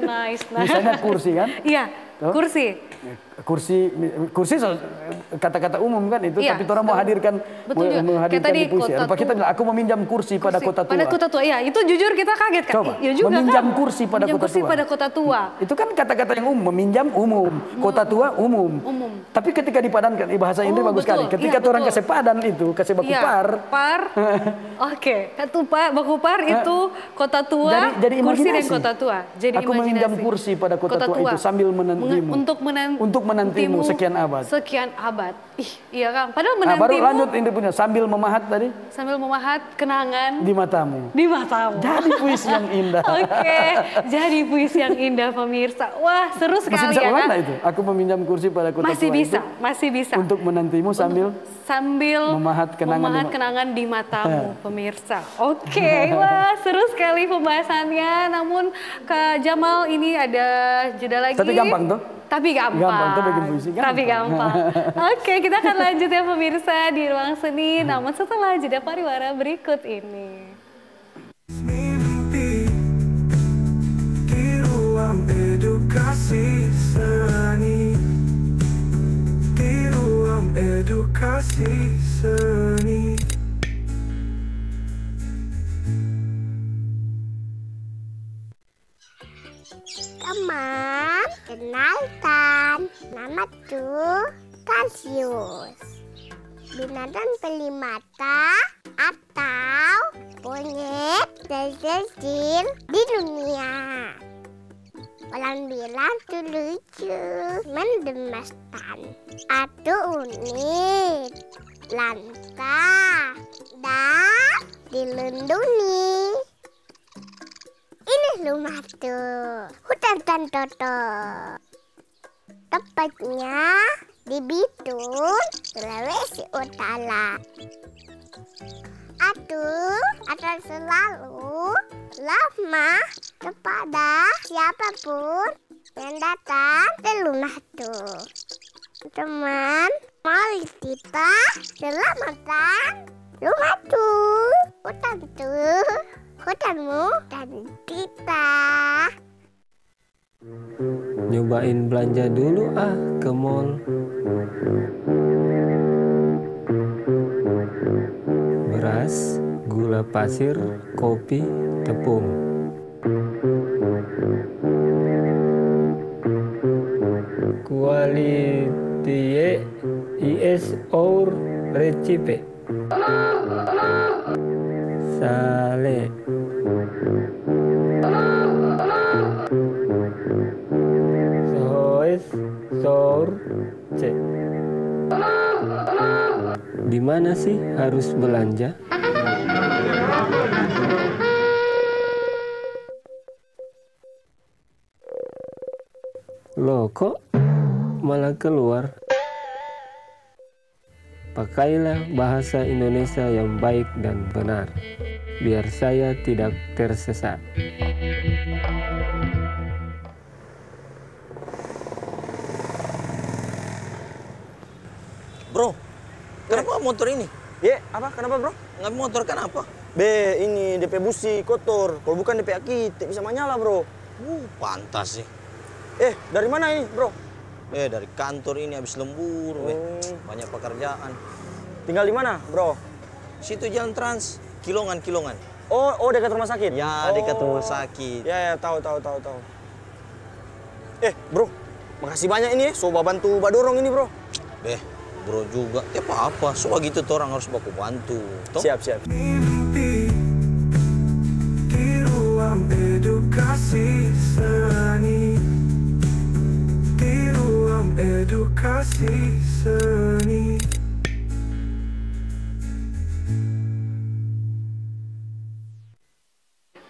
nice. Misalnya kursi kan? Iya, kursi kata-kata umum kan itu, tapi orang mau hadirkan di puisi. Lupa kita bilang aku meminjam kursi pada kota tua. Pada kota tua, ya itu jujur kita kaget Kak. Coba, ya juga, meminjam kursi pada kota tua. Itu kan kata-kata yang umum, meminjam umum, kota tua umum. Tapi ketika dipadankan, bahasa Inggris bagus sekali. Ketika orang kasih padan itu, kasih baku par. Oke, Bang Kupar itu kota tua, jadi kursi dan imajinasi. kota tua. Jadi Aku meminjam kursi pada kota tua itu sambil menantimu. Untuk menantimu sekian abad. Sekian abad. Ih, iya Kang. Padahal menantimu. Baru lanjut ini punya sambil memahat tadi. Sambil memahat kenangan di matamu. Di matamu. Jadi puisi yang indah. Oke, jadi puisi yang indah pemirsa. Wah, seru sekali masih bisa ya Kang. itu. Aku meminjam kursi pada kota tua masih bisa. Untuk menantimu sambil memahat kenangan di matamu pemirsa. Oke, wah seru sekali pembahasannya. Namun Kak Jamal ini ada jeda lagi. Tapi gampang tuh. Tapi gampang. Tapi gampang. Oke, kita akan lanjut ya pemirsa di Ruang Seni. Namun setelah jeda pariwara berikut ini. Mimpi di ruang edukasi seni. Di ruang edukasi seni. Teman, kenalkan, namaku Cassius. Binatang pelimata atau monyet terkecil di dunia. Orang bilang itu lucu, mengemaskan, atau unik, langka, dan dilindungi. Ini rumahku, hutan Tantoto. Tepatnya di Bitung, Sulawesi Utara. Aku akan selalu ramah kepada siapapun yang datang ke rumahku. Teman, mari kita selamatkan rumahku, hutanku, hutanmu, dan kita. Nyobain belanja dulu ke mall. Beras, gula pasir, kopi, tepung. Quality is our recipe. Sale. Di mana sih harus belanja? Loh, kok malah keluar? Pakailah bahasa Indonesia yang baik dan benar, biar saya tidak tersesat. Bro, kenapa motor ini? Apa? Kenapa bro? Nggak motor kenapa? Ini DP busi kotor. Kalau bukan DP aki, tidak bisa menyala bro. Pantas sih. Dari mana ini bro? Dari kantor ini habis lembur. Banyak pekerjaan. Tinggal di mana bro? Situ jalan trans, Kilongan. Oh dekat rumah sakit? Ya, dekat rumah sakit. Ya, tahu. Bro, makasih banyak ini so bantu badorong ini bro. Bro juga, apa-apa. Soal gitu tuh orang harus baku bantu. Siap. Mimpi di ruang edukasi seni. Di ruang edukasi seni.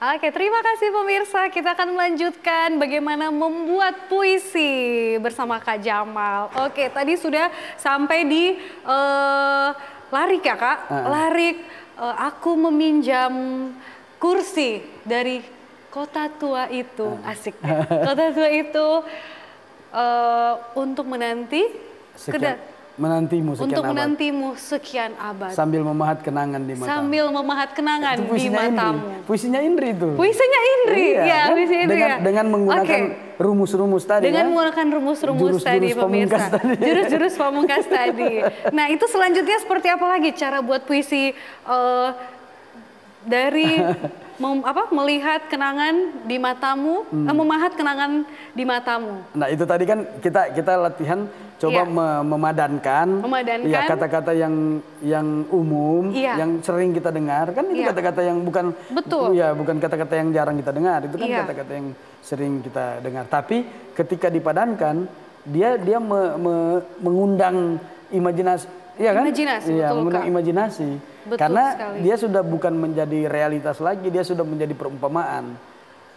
Oke, terima kasih pemirsa. Kita akan melanjutkan bagaimana membuat puisi bersama Kak Jamal. Oke, tadi sudah sampai di Larik ya Kak. Larik, aku meminjam kursi dari kota tua itu. Asik. Kota tua itu untuk menantimu sekian abad. Sambil memahat kenangan di matamu. Puisinya Indri itu. Puisinya Indri, iya, ya, puisinya Indri ya. Dengan menggunakan rumus-rumus tadi. Dengan menggunakan rumus-rumus tadi pemirsa. Jurus-jurus pamungkas tadi. Nah, itu selanjutnya seperti apa lagi cara buat puisi dari melihat kenangan di matamu, memahat kenangan di matamu. Nah itu tadi kan kita latihan coba memadankan ya kata-kata yang umum, yang sering kita dengar kan itu kata-kata yang bukan bukan kata-kata yang jarang kita dengar, itu kan kata-kata yang sering kita dengar. Tapi ketika dipadankan dia mengundang imajinasi, ya kan? Mengundang imajinasi. Betul karena sekali. Dia sudah bukan menjadi realitas lagi, dia sudah menjadi perumpamaan.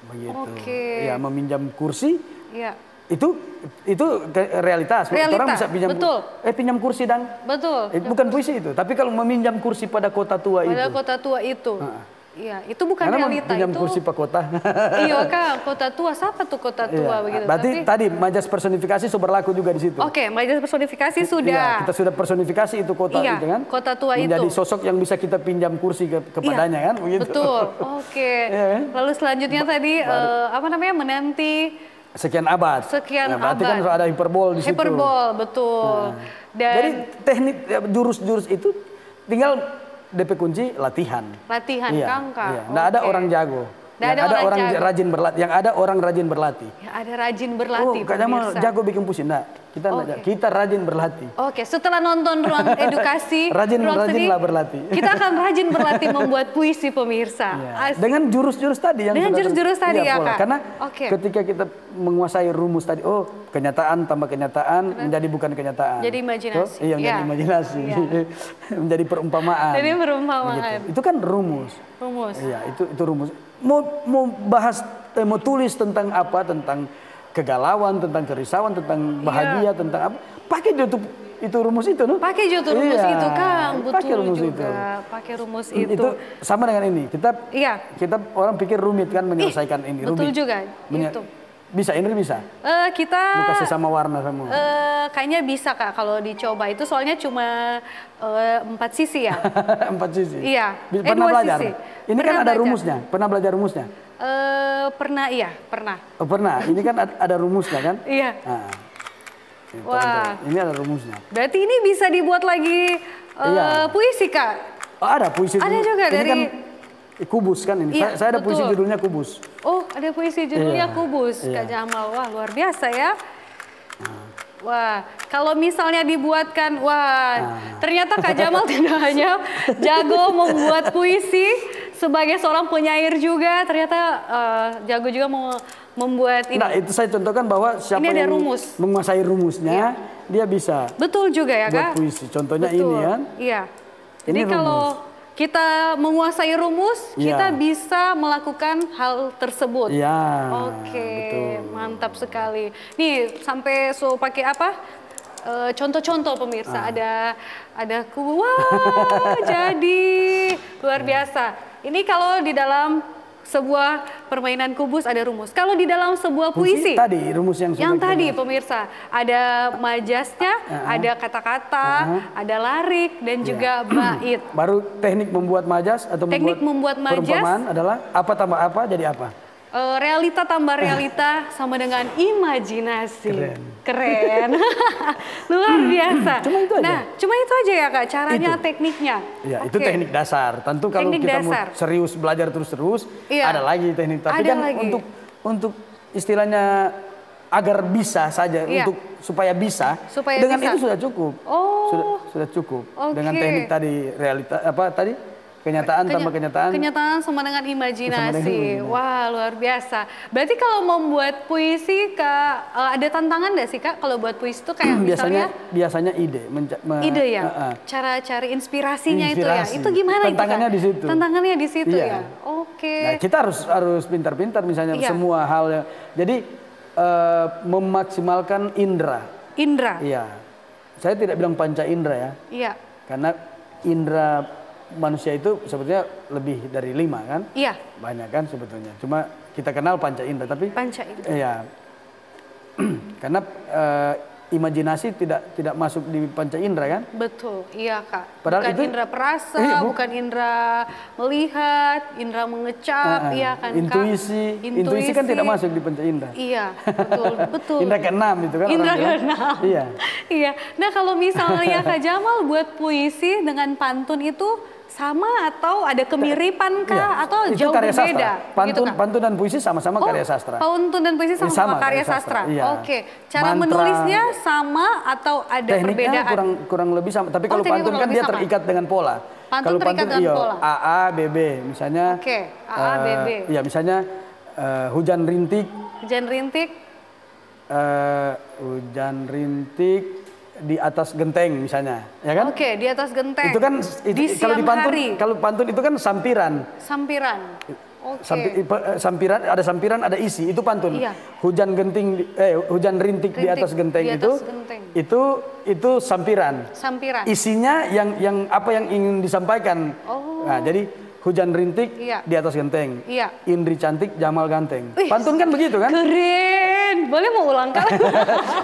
Begitu. Ya, meminjam kursi. Itu realitas. Orang bisa pinjam pinjam kursi dan bukan puisi itu, tapi kalau meminjam kursi pada kota tua itu. Iya, itu bukan karena realita, pinjam itu kursi pak kota. Iya Kak, kota tua, siapa tuh kota tua begitu. Berarti tadi majas personifikasi sudah berlaku juga di situ. Oke, majas personifikasi sudah. Iya, kita sudah personifikasi itu kota itu kan. Kota tua menjadi itu. Sosok yang bisa kita pinjam kursi kepadanya kan begitu. Betul. Oke. Lalu selanjutnya tadi menanti sekian abad. Berarti kan ada hiperbol di situ. Hiperbol, betul. Jadi teknik jurus-jurus itu tinggal DP kunci latihan. Latihan, Kang. Nggak ada orang jago. Yang ada orang rajin berlatih. Yang ada orang rajin berlatih. Yang ada rajin berlatih. Oh, kayaknya mah jago bikin puisi. Nah, kita rajin berlatih. Oke, setelah nonton Ruang Edukasi, rajinlah berlatih. Kita akan rajin berlatih membuat puisi, pemirsa. Dengan jurus-jurus tadi yang jurus-jurus tadi ya, Kak. Karena ketika kita menguasai rumus tadi, kenyataan tambah kenyataan menjadi bukan kenyataan. Jadi imajinasi. Iya, menjadi imajinasi. Menjadi perumpamaan. Jadi perumpamaan. Gitu. Itu kan rumus. Iya, itu rumus. Mau bahas, mau tulis tentang apa, tentang kegalauan, tentang kerisauan, tentang bahagia, tentang apa, pakai itu rumus itu, no? Pakai rumus itu, Kang. Betul pakai rumus juga. itu. Pakai rumus itu. Itu sama dengan ini. Kita orang pikir rumit kan menyelesaikan ini. Betul rumit. juga. Itu. Bisa, ini bisa. Kita kasih sama warna semua. Kayaknya bisa, Kak, kalau dicoba itu soalnya cuma 4 sisi ya. 4 sisi. Iya. Pernah belajar. Sisi. Ini kan ada rumusnya. Pernah belajar rumusnya? Pernah. Oh, pernah. Ini kan ada rumusnya kan? Iya. Nah, wah. Ini ada rumusnya. Berarti ini bisa dibuat lagi puisi, Kak? Oh, ada puisi. Ada juga ini dari. Kan, Kubus kan ini. Saya ada puisi judulnya Kubus. Oh, ada puisi judulnya Kubus. Kak Jamal, wah luar biasa ya. Wah, kalau misalnya dibuatkan, ternyata Kak Jamal tidak hanya jago membuat puisi, sebagai seorang penyair juga, ternyata jago juga mau membuat ini. Nah, itu saya contohkan bahwa siapa yang menguasai rumusnya, dia bisa. Betul juga ya, Kak? Buat puisi. Contohnya ini kan. Iya. Jadi kalau kita menguasai rumus, kita bisa melakukan hal tersebut. Iya. Oke, mantap sekali. Nih sampai pakai apa? Contoh-contoh pemirsa. Ada kubu. Wah, jadi luar biasa. Ini kalau di dalam sebuah permainan kubus ada rumus. Kalau di dalam sebuah puisi, tadi rumus yang tadi pemirsa ada majasnya, ada kata-kata, ada larik dan juga bait. Baru teknik membuat majas atau membuat majas perumpamaan adalah apa tambah apa jadi apa? Realita tambah realita sama dengan imajinasi. Keren. Luar biasa. Cuma itu aja. Nah, cuma itu aja ya, Kak, caranya, tekniknya. Ya, itu teknik dasar. Tentu kalau kita mau serius belajar terus-terus, ada lagi teknik. Tapi kan untuk istilahnya agar bisa saja, supaya bisa, dengan itu sudah cukup. Sudah cukup. Dengan teknik tadi realita kenyataan tambah kenyataan. Kenyataan sama dengan imajinasi. Wah, luar biasa. Berarti kalau membuat puisi, Kak, ada tantangan nggak sih, Kak? Kalau buat puisi itu kayak biasanya ide. Ide ya? Cara cari inspirasinya itu ya? Itu gimana itu, Kak? Tantangannya di situ ya? Oke. Nah, kita harus pintar-pintar misalnya semua hal. Jadi memaksimalkan indera. Indera? Iya. Saya tidak bilang panca indera ya. Iya. Karena indera manusia itu sebetulnya lebih dari 5 kan? Iya. Banyak kan sebetulnya. Cuma kita kenal panca indera, tapi panca indera. Iya. Karena imajinasi tidak masuk di panca indera kan? Betul, iya, Kak. Padahal bukan indera perasa, bukan indera melihat, indera mengecap, iya kan, intuisi. Kak? Intuisi kan tidak masuk di panca indera. Iya, betul. Indera ke-6 itu kan. Indera ke-6. Iya. Iya. Nah, kalau misalnya Kak Jamal buat puisi dengan pantun itu sama atau ada kemiripan kah atau Itu jauh karya berbeda? sastra. Pantun dan puisi sama-sama karya sastra. Pantun dan puisi sama-sama karya sastra. Iya. Oke. Cara menulisnya sama atau ada tekniknya perbedaan? kurang lebih sama. Tapi kalau tekniknya pantun kurang kan dia lebih sama. terikat dengan pola. Kalau terikat dengan pola. AA, BB misalnya. Oke, AA, BB. Ya misalnya hujan rintik. Hujan rintik. Hujan rintik di atas genteng misalnya, ya kan? Oke, di atas genteng. Itu kan kalau di pantun, kalau pantun itu kan sampiran. Sampiran. Oke. Sampiran, ada sampiran, ada isi. Itu pantun. Iya. Hujan rintik di atas genteng itu sampiran. Sampiran. Isinya yang apa yang ingin disampaikan. Oh. Nah, jadi hujan rintik di atas genteng. Iya. Indri cantik, Jamal ganteng. Pantun kan begitu kan? Keren. Boleh mau ulang kali?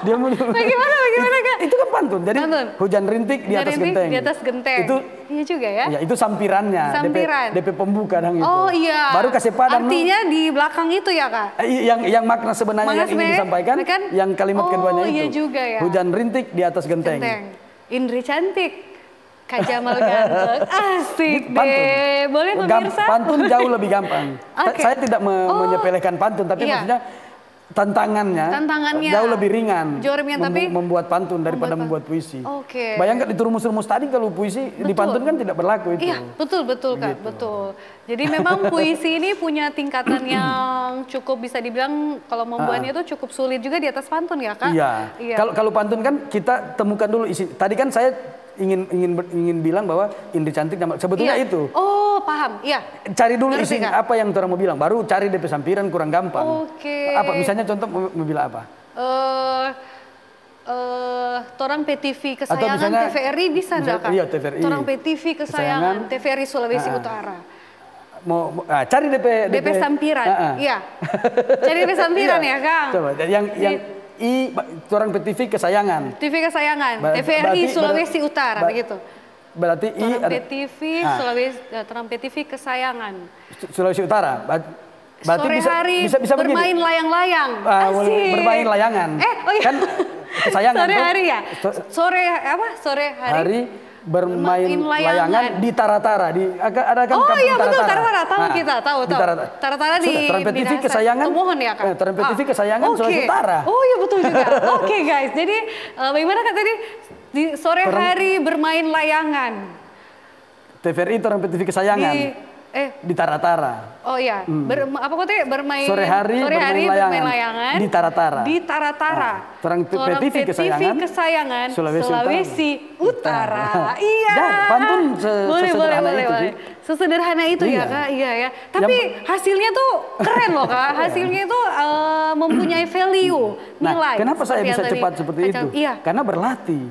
Dia Bagaimana Kak? Itu kan pantun. Jadi hujan rintik di atas genteng. Di atas genteng. Itu iya juga ya. Ya, itu sampirannya. Sampiran. DP pembuka dang itu. Oh iya. Baru kasih padang. Artinya di belakang itu ya Kak? Yang makna sebenarnya yang ingin disampaikan, yang kalimat keduanya itu. Iya juga ya. Hujan rintik di atas genteng. Indri cantik. Kak Jamal ganteng, asik deh. Boleh pemirsa? Pantun jauh lebih gampang. Saya tidak menyepelekan pantun, tapi maksudnya tantangannya jauh lebih ringan. Tapi membuat pantun daripada membuat puisi. Oke. Bayangkan itu rumus-rumus tadi kalau puisi di pantun kan tidak berlaku itu. Iya, betul Kak, betul. Jadi memang puisi ini punya tingkatan yang cukup bisa dibilang kalau membuatnya itu cukup sulit juga di atas pantun ya Kak? Iya. Kalau pantun kan kita temukan dulu isi. Tadi kan saya ingin bilang bahwa Indri cantik sebetulnya itu. Oh, paham. Iya. Cari dulu isi apa yang orang mau bilang, baru cari DP sampiran kurang gampang. Oke. Apa misalnya contoh mau bilang apa? Torang PTV kesayangan TVRI bisa enggak Kak? Iya, TVRI. Torang PTV kesayangan TVRI Sulawesi Utara. Cari DP sampiran. Iya. Cari DP sampiran ya, Kang. Coba yang orang PTV kesayangan. TV kesayangan. TVRI Sulawesi Utara begitu. Berarti Torang PTV kesayangan. Sulawesi Utara. Berarti sore hari bisa bermain layang-layang. Bermain layangan. Kan kesayangan. Sore hari ya. Sore hari bermain layangan di Tara-Tara. Ada kan oh iya betul Tara-Tara, tahu kita, tahu. Tara-Tara di Trans TV kesayangan. Mohon ya Kak. Trans TV kesayangan Sulawesi Utara. Oh iya betul juga. Oke guys, jadi bagaimana Kak tadi di sore hari bermain layangan. TVRI Trans TV kesayangan. Di Tara-Tara. Oh iya, apa kok teh bermain sore hari bermain layangan di Tara-Tara. Di Tara-Tara. Trans TV kesayangan Sulawesi Utara. Iya. Pantun boleh. Sesederhana itu ya Kak, iya ya. Tapi hasilnya tuh keren loh Kak. Hasilnya itu mempunyai value, nilai. Nah, kenapa saya bisa cepat seperti itu? Iya. Karena berlatih.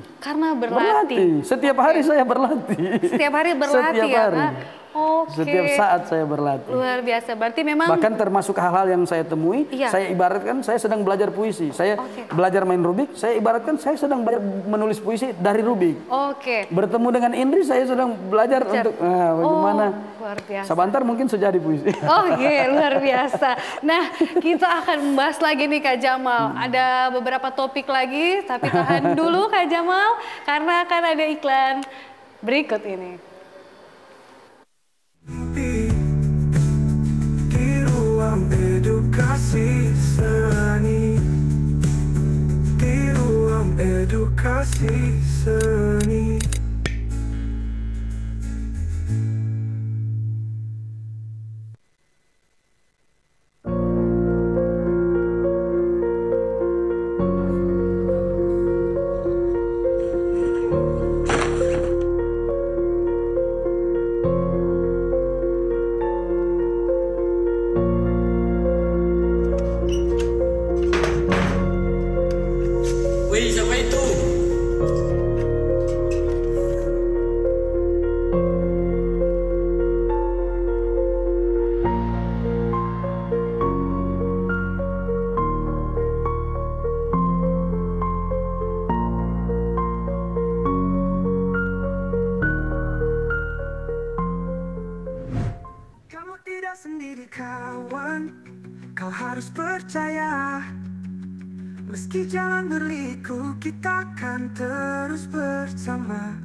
Setiap hari saya berlatih. Setiap hari berlatih ya Kak. Oke. Setiap saat saya berlatih. Luar biasa. Berarti memang bahkan termasuk hal-hal yang saya temui, saya ibaratkan saya sedang belajar puisi. Saya belajar main Rubik, saya ibaratkan saya sedang belajar menulis puisi dari Rubik. Oke. Bertemu dengan Indri, saya sedang belajar untuk bagaimana. Luar biasa. Sebentar mungkin sejadi puisi. Oke, luar biasa. Nah, kita akan membahas lagi nih Kak Jamal. Ada beberapa topik lagi, tapi tahan dulu Kak Jamal karena akan ada iklan berikut ini. Di ruang edukasi seni, di ruang edukasi seni. Sendiri kawan, kau harus percaya. Meski jalan berliku, kita akan terus bersama.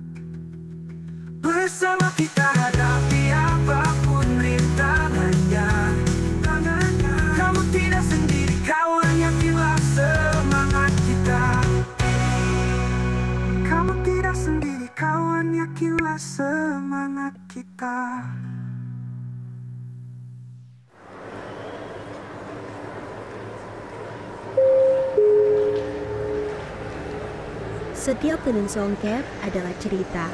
Bersama kita hadapi apapun rintangannya. Kamu tidak sendiri kawan, yakinlah semangat kita. Kamu tidak sendiri kawan, yakinlah semangat kita. Setiap tenun songket adalah cerita.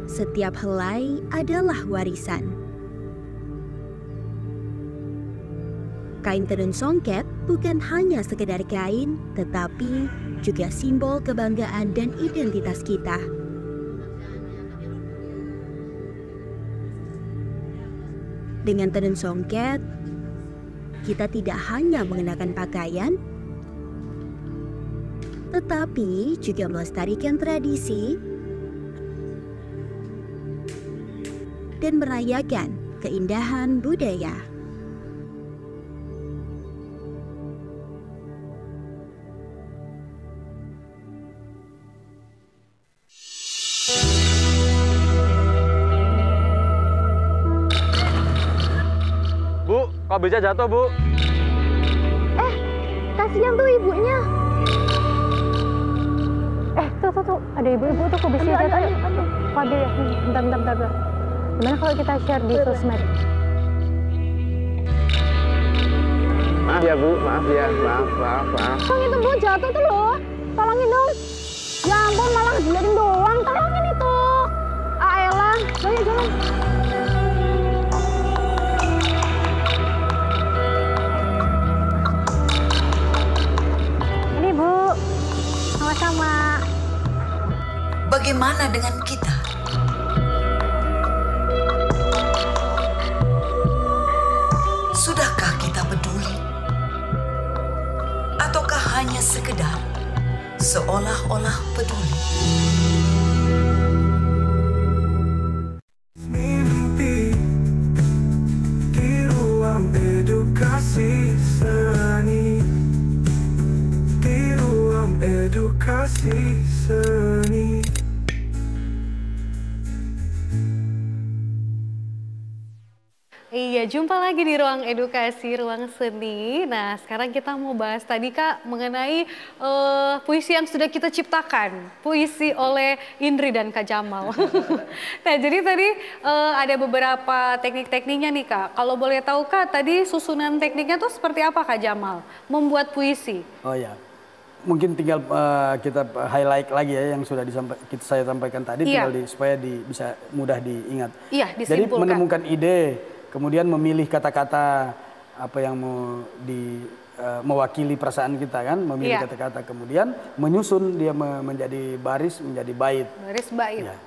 Setiap helai adalah warisan. Kain tenun songket bukan hanya sekedar kain, tetapi juga simbol kebanggaan dan identitas kita. Dengan tenun songket, kita tidak hanya mengenakan pakaian, tetapi juga melestarikan tradisi dan merayakan keindahan budaya. Bu, kok beca jatuh, Bu? Kasihan tuh ibunya. Tuh, ada ibu-ibu tuh kok bisa jatuh. Kok ada ya? Bentar. Gimana kalau kita share di sosmed? Maaf ya Bu, maaf ya, maaf. Bang, itu Bu jatuh tuh loh. Tolongin dong. Ya ampun, malah ngeliatin doang. Tolongin itu. Elah, jangan. Ini Bu, sama-sama. Bagaimana dengan kita? Sudahkah kita peduli? Ataukah hanya sekedar seolah-olah peduli? Mimpi di ruang edukasi seni. Di ruang edukasi seni. Iya, jumpa lagi di ruang edukasi, ruang seni. Nah, sekarang kita mau bahas tadi Kak mengenai puisi yang sudah kita ciptakan. Puisi oleh Indri dan Kak Jamal. Nah, jadi tadi ada beberapa teknik-tekniknya nih Kak. Kalau boleh tahu Kak, tadi susunan tekniknya tuh seperti apa Kak Jamal? Membuat puisi. Oh ya, mungkin tinggal kita highlight lagi ya yang sudah saya sampaikan tadi, tinggal supaya bisa mudah diingat. Iya, disimpulkan. Jadi menemukan ide, kemudian memilih kata-kata apa yang mau mewakili perasaan kita kan, memilih kata-kata, kemudian menyusun dia menjadi baris, menjadi bait. Baris bait. Ya.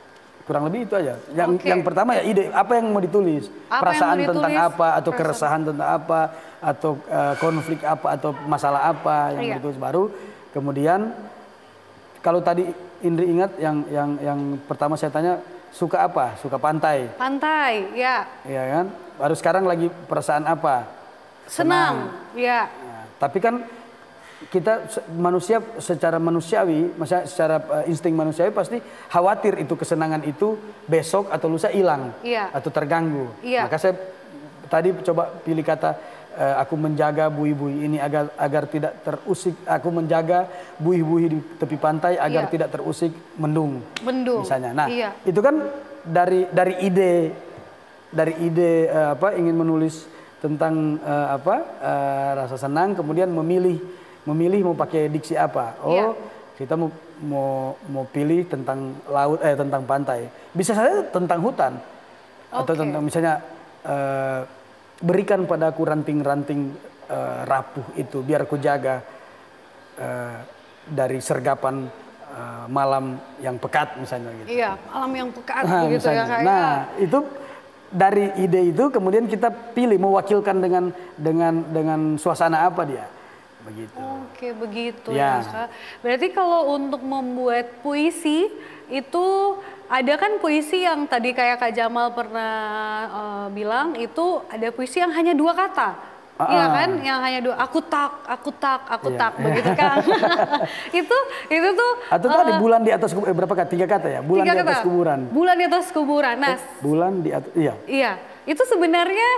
Kurang lebih itu aja. Yang pertama ya ide, apa yang mau ditulis, perasaan tentang apa, atau keresahan tentang apa, atau konflik apa, atau masalah apa yang ditulis baru. Kemudian kalau tadi Indri ingat yang pertama saya tanya, suka apa? Suka pantai. Pantai, ya. Iya kan? Baru sekarang lagi perasaan apa? Senang, ya. Nah, tapi kan kita manusia secara manusiawi, maksudnya secara insting manusiawi pasti khawatir itu kesenangan itu besok atau lusa hilang atau terganggu. Maka saya tadi coba pilih kata aku menjaga buih-buih ini agar tidak terusik. Aku menjaga buih-buih di tepi pantai agar tidak terusik mendung. Misalnya. Nah, itu kan dari ide ingin menulis tentang rasa senang, kemudian memilih mau pakai diksi apa. Kita mau pilih tentang laut, tentang pantai. Bisa saja tentang hutan atau tentang misalnya berikan padaku ranting-ranting rapuh itu biar ku jaga dari sergapan malam yang pekat misalnya gitu. Iya, malam yang pekat begitu ya kayak. Nah, itu dari ide itu kemudian kita pilih mewakilkan dengan suasana apa dia. Begitu. Oke, begitu ya Kak. Berarti kalau untuk membuat puisi itu ada kan puisi yang tadi kayak Kak Jamal pernah bilang itu ada puisi yang hanya 2 kata. Iya kan, yang hanya dua, aku tak, begitu kan? itu tuh. Atau tadi bulan di atas berapa kata? 3 kata ya? Bulan di atas kuburan. Bulan di atas kuburan. Nah, bulan di atas, iya. Iya, itu sebenarnya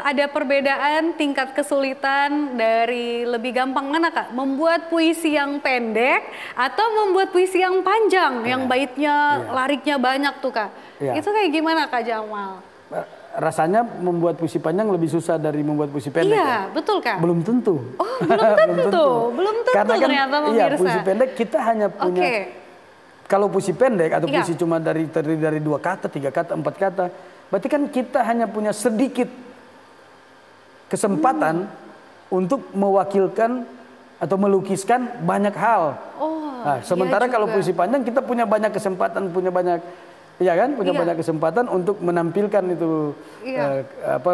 ada perbedaan tingkat kesulitan dari lebih gampang mana Kak? Membuat puisi yang pendek atau membuat puisi yang panjang, yang baitnya, lariknya banyak tuh Kak? Itu kayak gimana Kak Jamal? Rasanya membuat puisi panjang lebih susah dari membuat puisi pendek. Iya, betul Kak. Belum tentu. Oh, belum tentu Karena kan, ternyata pemirsa. iya, puisi pendek kita hanya punya. Kalau puisi pendek atau puisi cuma terdiri dari 2 kata, 3 kata, 4 kata, berarti kan kita hanya punya sedikit kesempatan untuk mewakilkan atau melukiskan banyak hal. Nah, sementara kalau puisi panjang kita punya banyak kesempatan, punya banyak. Iya kan, punya banyak kesempatan untuk menampilkan itu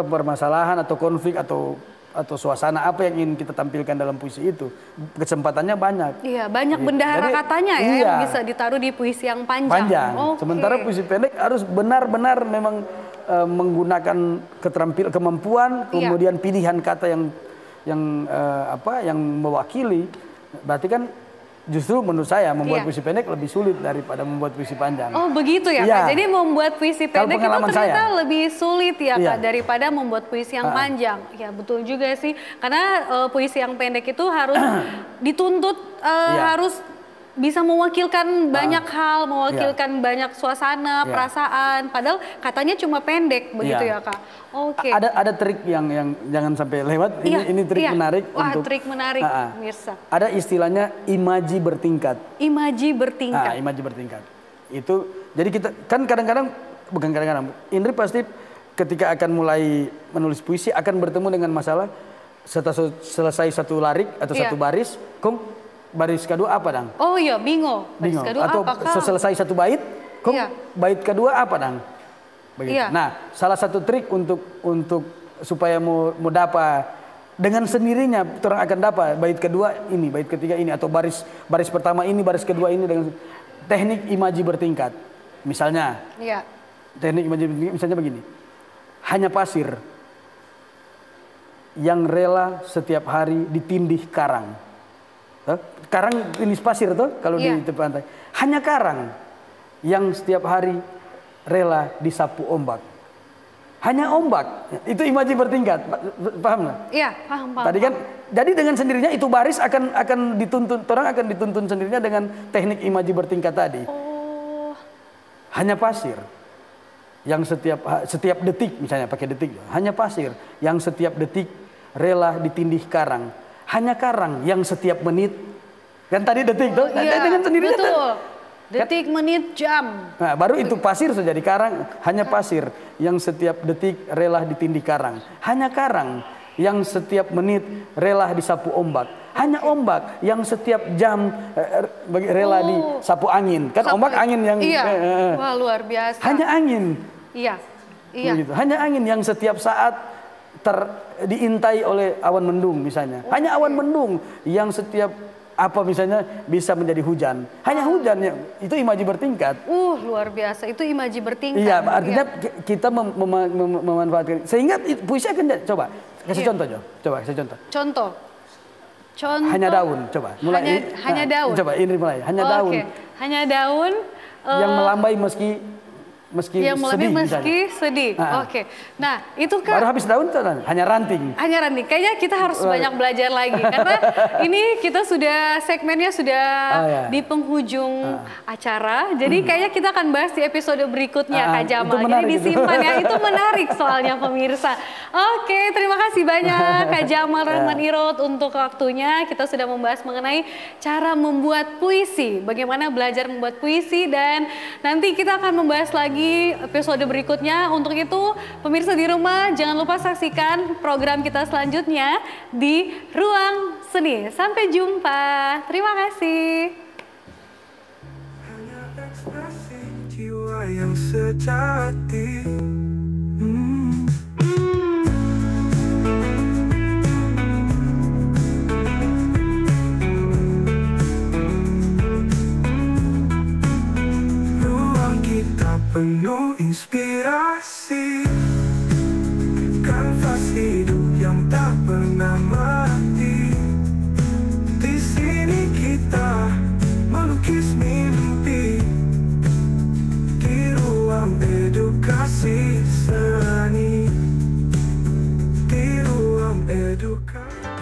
permasalahan atau konflik atau suasana apa yang ingin kita tampilkan dalam puisi itu. Kesempatannya banyak. Iya, banyak bendahara katanya ya yang bisa ditaruh di puisi yang panjang. Sementara puisi pendek harus benar-benar memang menggunakan kemampuan, kemudian pilihan kata yang mewakili. Berarti kan justru menurut saya membuat puisi pendek lebih sulit daripada membuat puisi panjang. Oh begitu ya Kak, jadi membuat puisi pendek itu ternyata lebih sulit ya Kak daripada membuat puisi yang panjang. Ya betul juga sih, karena puisi yang pendek itu harus dituntut harus bisa mewakilkan banyak hal, mewakilkan banyak suasana, perasaan. Padahal katanya cuma pendek begitu ya Kak. Oke. Ada trik yang jangan sampai lewat. Ini trik menarik. Wah, trik menarik, Mirsa. Ada istilahnya imaji bertingkat. Imaji bertingkat. Imaji bertingkat. Itu jadi kita kan kadang-kadang bukan kadang-kadang. Indri pasti ketika akan mulai menulis puisi akan bertemu dengan masalah setelah selesai satu larik atau satu baris, baris kedua apa dang? Oh iya, bingung. Baris kedua atau apa? Selesai satu bait, bait kedua apa dang? Begitu. Nah, salah satu trik untuk supaya mau dapat dengan sendirinya orang akan dapat bait kedua ini, bait ketiga ini atau baris pertama ini, baris kedua ini dengan teknik imaji bertingkat. Misalnya, teknik imaji bertingkat misalnya begini. Hanya pasir yang rela setiap hari ditindih karang. Karang jenis pasir tuh kalau di tepi pantai. Hanya karang yang setiap hari rela disapu ombak. Hanya ombak. Itu imaji bertingkat. Paham nggak? Iya, paham. Tadi kan jadi dengan sendirinya itu baris akan dituntun, orang akan dituntun sendirinya dengan teknik imaji bertingkat tadi. Hanya pasir yang setiap detik, misalnya pakai detik, hanya pasir yang setiap detik rela ditindih karang. Hanya karang yang setiap menit, kan tadi detik tuh, dengan sendirinya betul. Detik, menit, jam. Nah, baru itu pasir sudah di karang. Hanya pasir yang setiap detik rela ditindih karang. Hanya karang yang setiap menit rela disapu ombak. Hanya ombak yang setiap jam rela disapu angin. Kan ombak angin yang wah luar biasa. Hanya angin. Iya. Begitu. Hanya angin yang setiap saat diintai oleh awan mendung misalnya. Hanya awan mendung yang setiap misalnya bisa menjadi hujan. Hanya hujan itu imaji bertingkat. Luar biasa. Itu imaji bertingkat. Iya, artinya kita memanfaatkan sehingga puisi akan coba kasih contoh Jo. Coba kasih contoh. Contoh. Hanya daun, coba. Mulai. Hanya daun. Coba ini mulai. Hanya daun. Hanya daun yang melambai meski yang sedih, meski sedih. Nah itu kan baru habis daun hanya ranting. Hanya ranting. Kayaknya kita harus banyak belajar lagi karena ini kita segmennya sudah di penghujung acara. Jadi kayaknya kita akan bahas di episode berikutnya Kak Jamal. Jadi disimpan ya. Itu menarik soalnya pemirsa. Oke, terima kasih banyak Kak Jamal Rahman Irot untuk waktunya. Kita sudah membahas mengenai cara membuat puisi, bagaimana belajar membuat puisi, dan nanti kita akan membahas lagi episode berikutnya. Untuk itu pemirsa di rumah jangan lupa saksikan program kita selanjutnya di Ruang Seni. Sampai jumpa. Terima kasih. Hanya ekspresi jiwa yang sejati. Penuh inspirasi, kanvas hidup yang tak untuk kau.